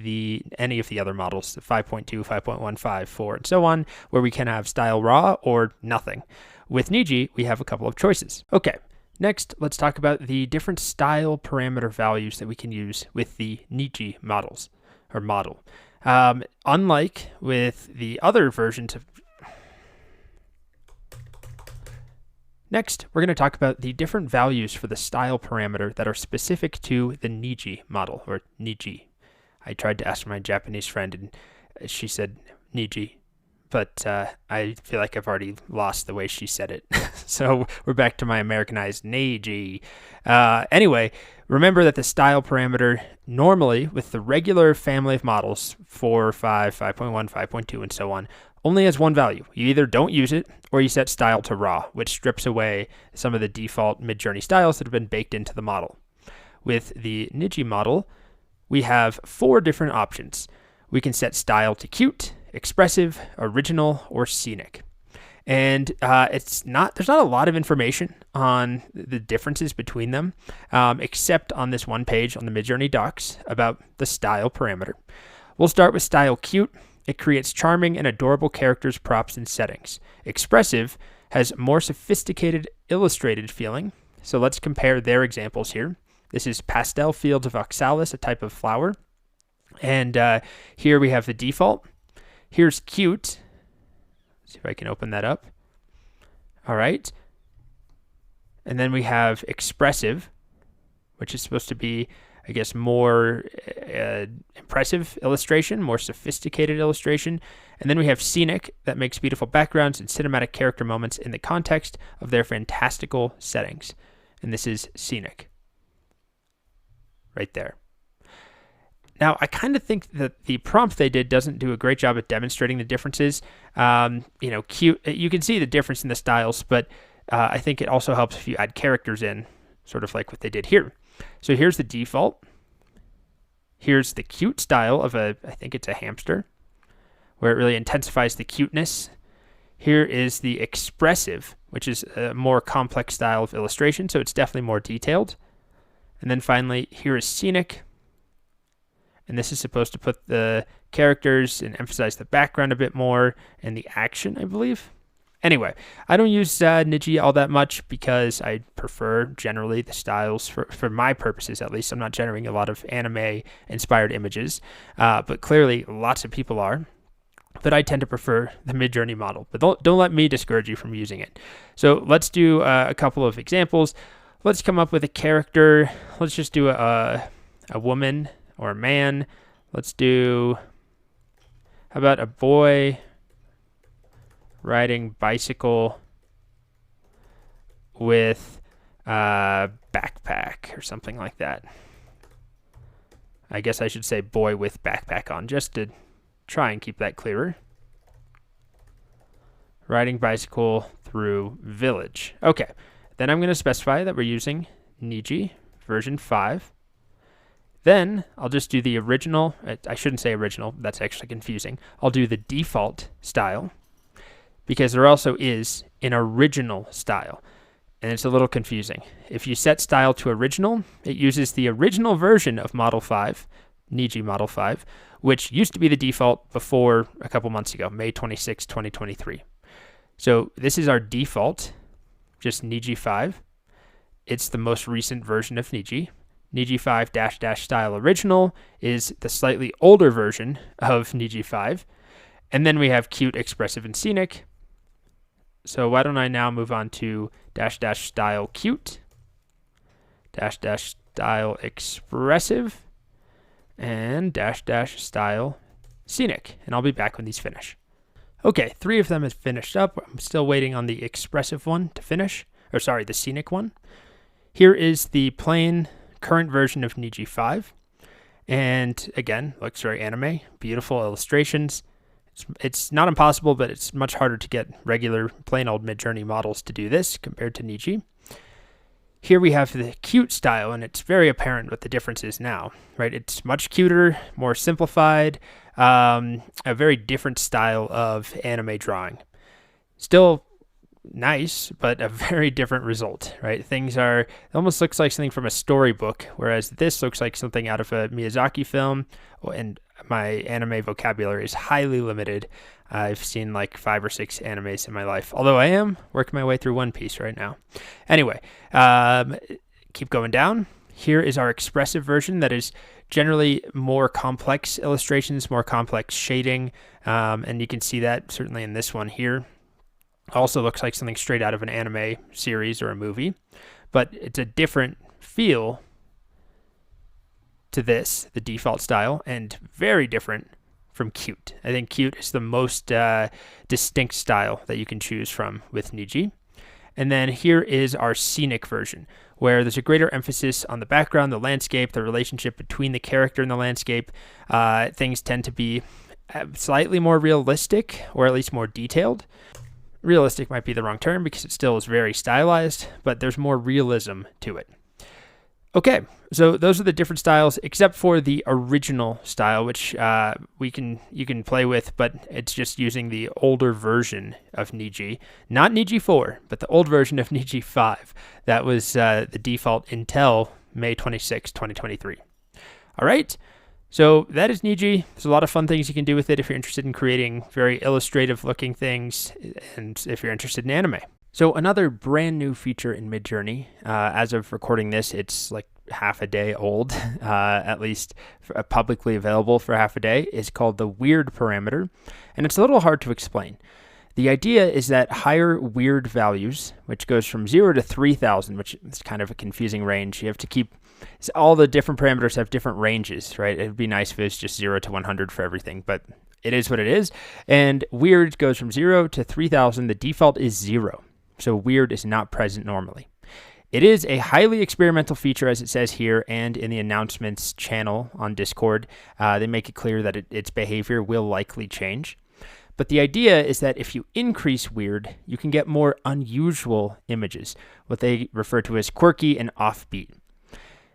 any of the other models, the 5.2, 5.1, 5, 4, and so on, where we can have style raw or nothing. With Niji, we have a couple of choices. Okay, next, let's talk about the different style parameter values that we can use with the Niji models, or model. Unlike with the other versions of Next, we're going to talk about the different values for the style parameter that are specific to the Niji model, or Niji. I tried to ask my Japanese friend, and she said Niji, but I feel like I've already lost the way she said it. So we're back to my Americanized Niji. Anyway, remember that the style parameter, normally with the regular family of models, 4, 5, 5.1, 5.2, and so on, only has one value. You either don't use it or you set style to raw, which strips away some of the default Midjourney styles that have been baked into the model. With the Niji model, we have 4 different options. We can set style to cute, expressive, original, or scenic. And there's not a lot of information on the differences between them, except on this one page on the Midjourney docs about the style parameter. We'll start with style cute. It creates charming and adorable characters, props, and settings. Expressive has more sophisticated, illustrated feeling. So let's compare their examples here. This is pastel fields of oxalis, a type of flower. And here we have the default. Here's cute. Let's see if I can open that up. All right. And then we have expressive, which is supposed to be, I guess, more impressive illustration, more sophisticated illustration. And then we have scenic, that makes beautiful backgrounds and cinematic character moments in the context of their fantastical settings. And this is scenic. Right there. Now, I kind of think that the prompt they did doesn't do a great job at demonstrating the differences. Cute, you can see the difference in the styles, but I think it also helps if you add characters in, sort of like what they did here. So here's the default. Here's the cute style of I think it's a hamster, where it really intensifies the cuteness. Here is the expressive, which is a more complex style of illustration, so it's definitely more detailed. And then finally, here is scenic. And this is supposed to put the characters and emphasize the background a bit more and the action, I believe. Anyway, I don't use Niji all that much because I prefer generally the styles for my purposes, at least. I'm not generating a lot of anime-inspired images, but clearly lots of people are. But I tend to prefer the Midjourney model. But don't let me discourage you from using it. So let's do a couple of examples. Let's come up with a character. Let's just do a woman or a man. Let's do, how about a boy riding bicycle with a backpack or something like that. I guess I should say boy with backpack on, just to try and keep that clearer. Riding bicycle through village. Okay, then I'm going to specify that we're using Niji version 5. Then I'll just do the original. I shouldn't say original. That's actually confusing. I'll do the default style, because there also is an original style, and it's a little confusing. If you set style to original, it uses the original version of Model 5, Niji Model 5, which used to be the default before a couple months ago, May 26, 2023. So this is our default, just Niji 5. It's the most recent version of Niji. Niji 5 -- style original is the slightly older version of Niji 5. And then we have cute, expressive, and scenic. So why don't I now move on to -- style cute, -- style expressive, and -- style scenic. And I'll be back when these finish. Okay, 3 of them have finished up. I'm still waiting on the expressive one to finish, or sorry, the scenic one. Here is the plain current version of Niji 5. And again, looks very anime, beautiful illustrations. It's not impossible, but it's much harder to get regular plain old Midjourney models to do this compared to Niji. Here we have the cute style, and it's very apparent what the difference is now, right? It's much cuter, more simplified, a very different style of anime drawing. Still nice, but a very different result, right? It almost looks like something from a storybook, whereas this looks like something out of a Miyazaki film, and my anime vocabulary is highly limited. I've seen like 5 or 6 animes in my life, although I am working my way through One Piece right now. Anyway, keep going down. Here is our expressive version that is generally more complex illustrations, more complex shading, and you can see that certainly in this one here. Also looks like something straight out of an anime series or a movie, but it's a different feel to this, the default style, and very different from cute. I think cute is the most distinct style that you can choose from with Niji. And then here is our scenic version, where there's a greater emphasis on the background, the landscape, the relationship between the character and the landscape. Things tend to be slightly more realistic, or at least more detailed. Realistic might be the wrong term because it still is very stylized, but there's more realism to it. Okay, so those are the different styles, except for the original style, which you can play with, but it's just using the older version of Niji. Not Niji 4, but the old version of Niji 5. That was the default until May 26, 2023. All right, so that is Niji. There's a lot of fun things you can do with it if you're interested in creating very illustrative looking things, and if you're interested in anime. So another brand new feature in Midjourney, as of recording this, it's like half a day old, at least publicly available for half a day, is called the weird parameter. And it's a little hard to explain. The idea is that higher weird values, which goes from 0 to 3,000, which is kind of a confusing range. You have to keep, all the different parameters have different ranges, right? It'd be nice if it was just 0 to 100 for everything, but it is what it is. And weird goes from 0 to 3,000. The default is 0. So weird is not present normally. It is a highly experimental feature, as it says here, and in the announcements channel on Discord, they make it clear that its behavior will likely change. But the idea is that if you increase weird, you can get more unusual images, what they refer to as quirky and offbeat.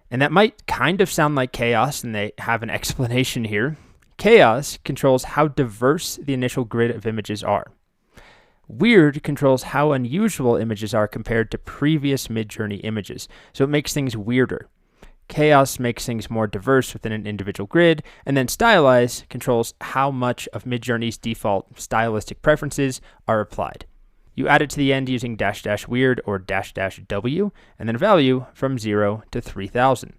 And that might kind of sound like chaos, and they have an explanation here. Chaos controls how diverse the initial grid of images are. Weird controls how unusual images are compared to previous Midjourney images, so it makes things weirder. Chaos makes things more diverse within an individual grid, and then stylize controls how much of Midjourney's default stylistic preferences are applied. You add it to the end using -- weird or -- W, and then a value from 0 to 3,000.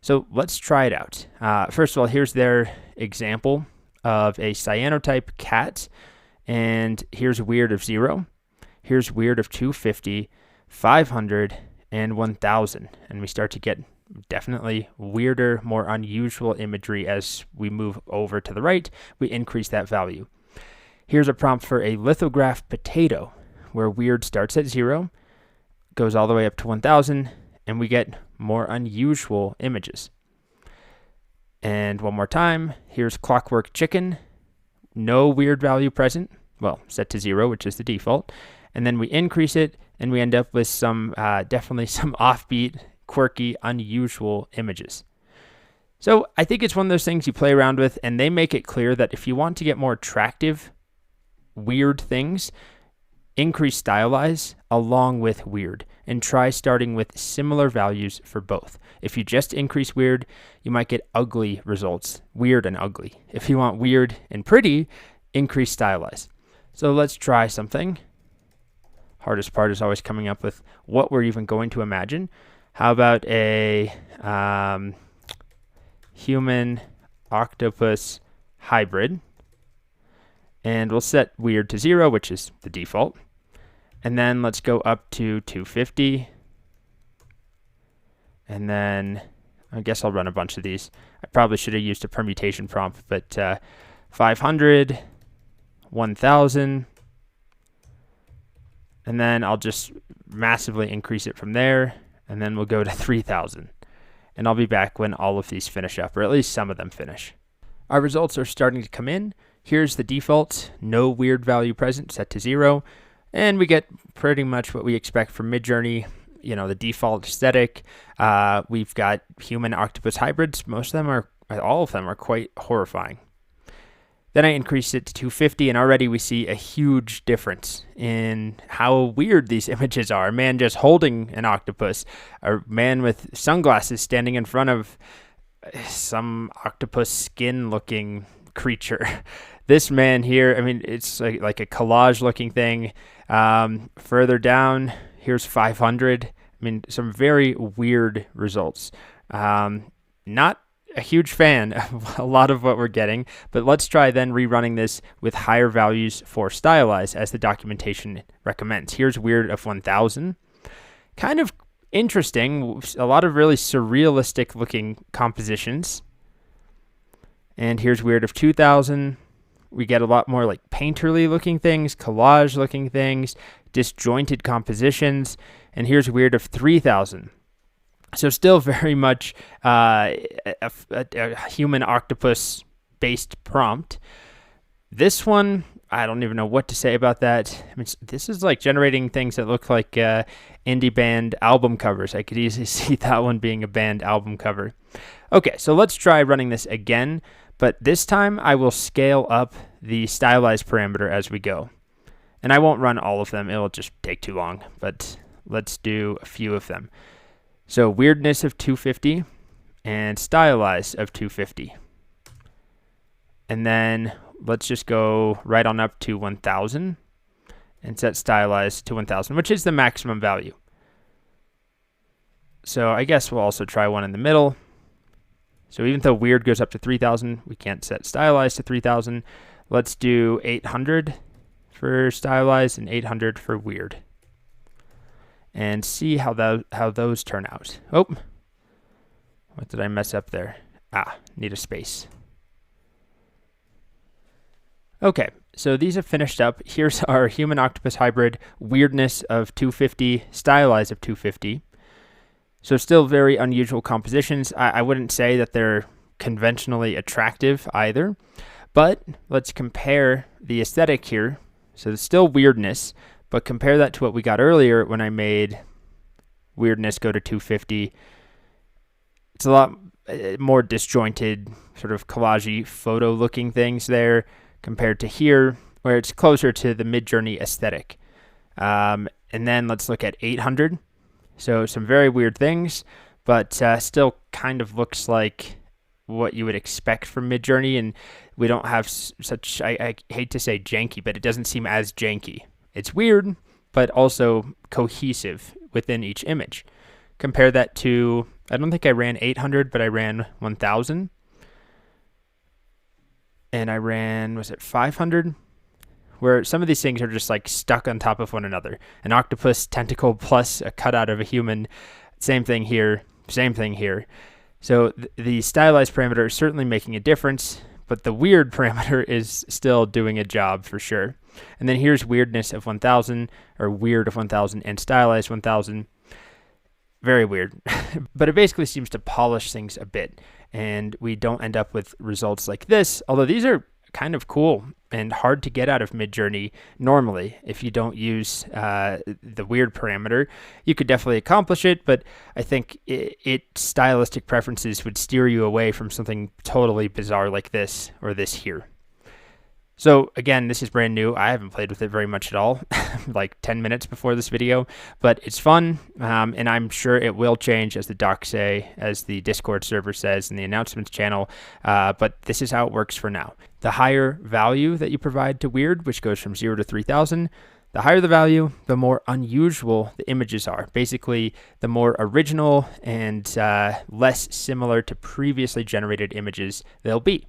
So let's try it out. First of all, here's their example of a cyanotype cat. And here's weird of 0. Here's weird of 250, 500, and 1,000. And we start to get definitely weirder, more unusual imagery as we move over to the right. We increase that value. Here's a prompt for a lithograph potato, where weird starts at 0, goes all the way up to 1,000, and we get more unusual images. And one more time, here's clockwork chicken. No weird value present. Well, set to 0, which is the default. And then we increase it, and we end up with some, definitely some offbeat, quirky, unusual images. So I think it's one of those things you play around with, and they make it clear that if you want to get more attractive, weird things, increase stylize along with weird, and try starting with similar values for both. If you just increase weird, you might get ugly results, weird and ugly. If you want weird and pretty, increase stylize. So let's try something. Hardest part is always coming up with what we're even going to imagine. How about a human octopus hybrid? And we'll set weird to 0, which is the default. And then let's go up to 250. And then I guess I'll run a bunch of these. I probably should have used a permutation prompt, but 500, 1000, and then I'll just massively increase it from there, and then we'll go to 3000. And I'll be back when all of these finish up, or at least some of them finish. Our results are starting to come in. Here's the default, no weird value present, set to 0. And we get pretty much what we expect from Midjourney. You know, the default aesthetic. We've got human octopus hybrids. All of them are quite horrifying. Then I increased it to 250, and already we see a huge difference in how weird these images are. A man just holding an octopus, a man with sunglasses standing in front of some octopus skin-looking creature. This man here, I mean, it's like a collage-looking thing. Further down, here's 500. I mean, some very weird results. Not a huge fan of a lot of what we're getting, but let's try then rerunning this with higher values for stylize as the documentation recommends. Here's weird of 1000. Kind of interesting. A lot of really surrealistic looking compositions. And here's weird of 2000. We get a lot more like painterly looking things, collage looking things, disjointed compositions. And here's weird of 3000. So still very much a human octopus based prompt. This one, I don't even know what to say about that. I mean, this is like generating things that look like indie band album covers. I could easily see that one being a band album cover. Okay, so let's try running this again, but this time I will scale up the stylize parameter as we go. And I won't run all of them, it'll just take too long, but let's do a few of them. So weirdness of 250 and stylize of 250. And then let's just go right on up to 1000 and set stylize to 1000, which is the maximum value. So I guess we'll also try one in the middle. So even though weird goes up to 3000, we can't set stylize to 3000. Let's do 800 for stylize and 800 for weird. And see how those turn out. Oh, what did I mess up there? Need a space. Okay, so these have finished up. Here's our human octopus hybrid, weirdness of 250, stylize of 250. So still very unusual compositions. I wouldn't say that they're conventionally attractive either, but let's compare the aesthetic here. So it's still weirdness, but compare that to what we got earlier when I made weirdness go to 250. It's a lot more disjointed, sort of collage-y photo-looking things there compared to here, where it's closer to the Midjourney aesthetic. And then let's look at 800. So some very weird things, but still kind of looks like what you would expect from Midjourney, and we don't have such, I hate to say janky, but it doesn't seem as janky. It's weird, but also cohesive within each image. Compare that to, I don't think I ran 800, but I ran 1000. And I ran, was it 500? Where some of these things are just like stuck on top of one another. An octopus tentacle plus a cutout of a human. Same thing here, same thing here. So the stylized parameter is certainly making a difference, but the weird parameter is still doing a job for sure. And then here's weirdness of 1000, or weird of 1000, and stylized 1000. Very weird. But it basically seems to polish things a bit, and we don't end up with results like this, although these are kind of cool and hard to get out of Midjourney normally. If you don't use the weird parameter, you could definitely accomplish it, but I think its stylistic preferences would steer you away from something totally bizarre like this or this here. So again, this is brand new. I haven't played with it very much at all, like 10 minutes before this video, but it's fun, and I'm sure it will change as the docs say, as the Discord server says, in the announcements channel, but this is how it works for now. The higher value that you provide to weird, which goes from 0 to 3000, the higher the value, the more unusual the images are. Basically, the more original and less similar to previously generated images they'll be.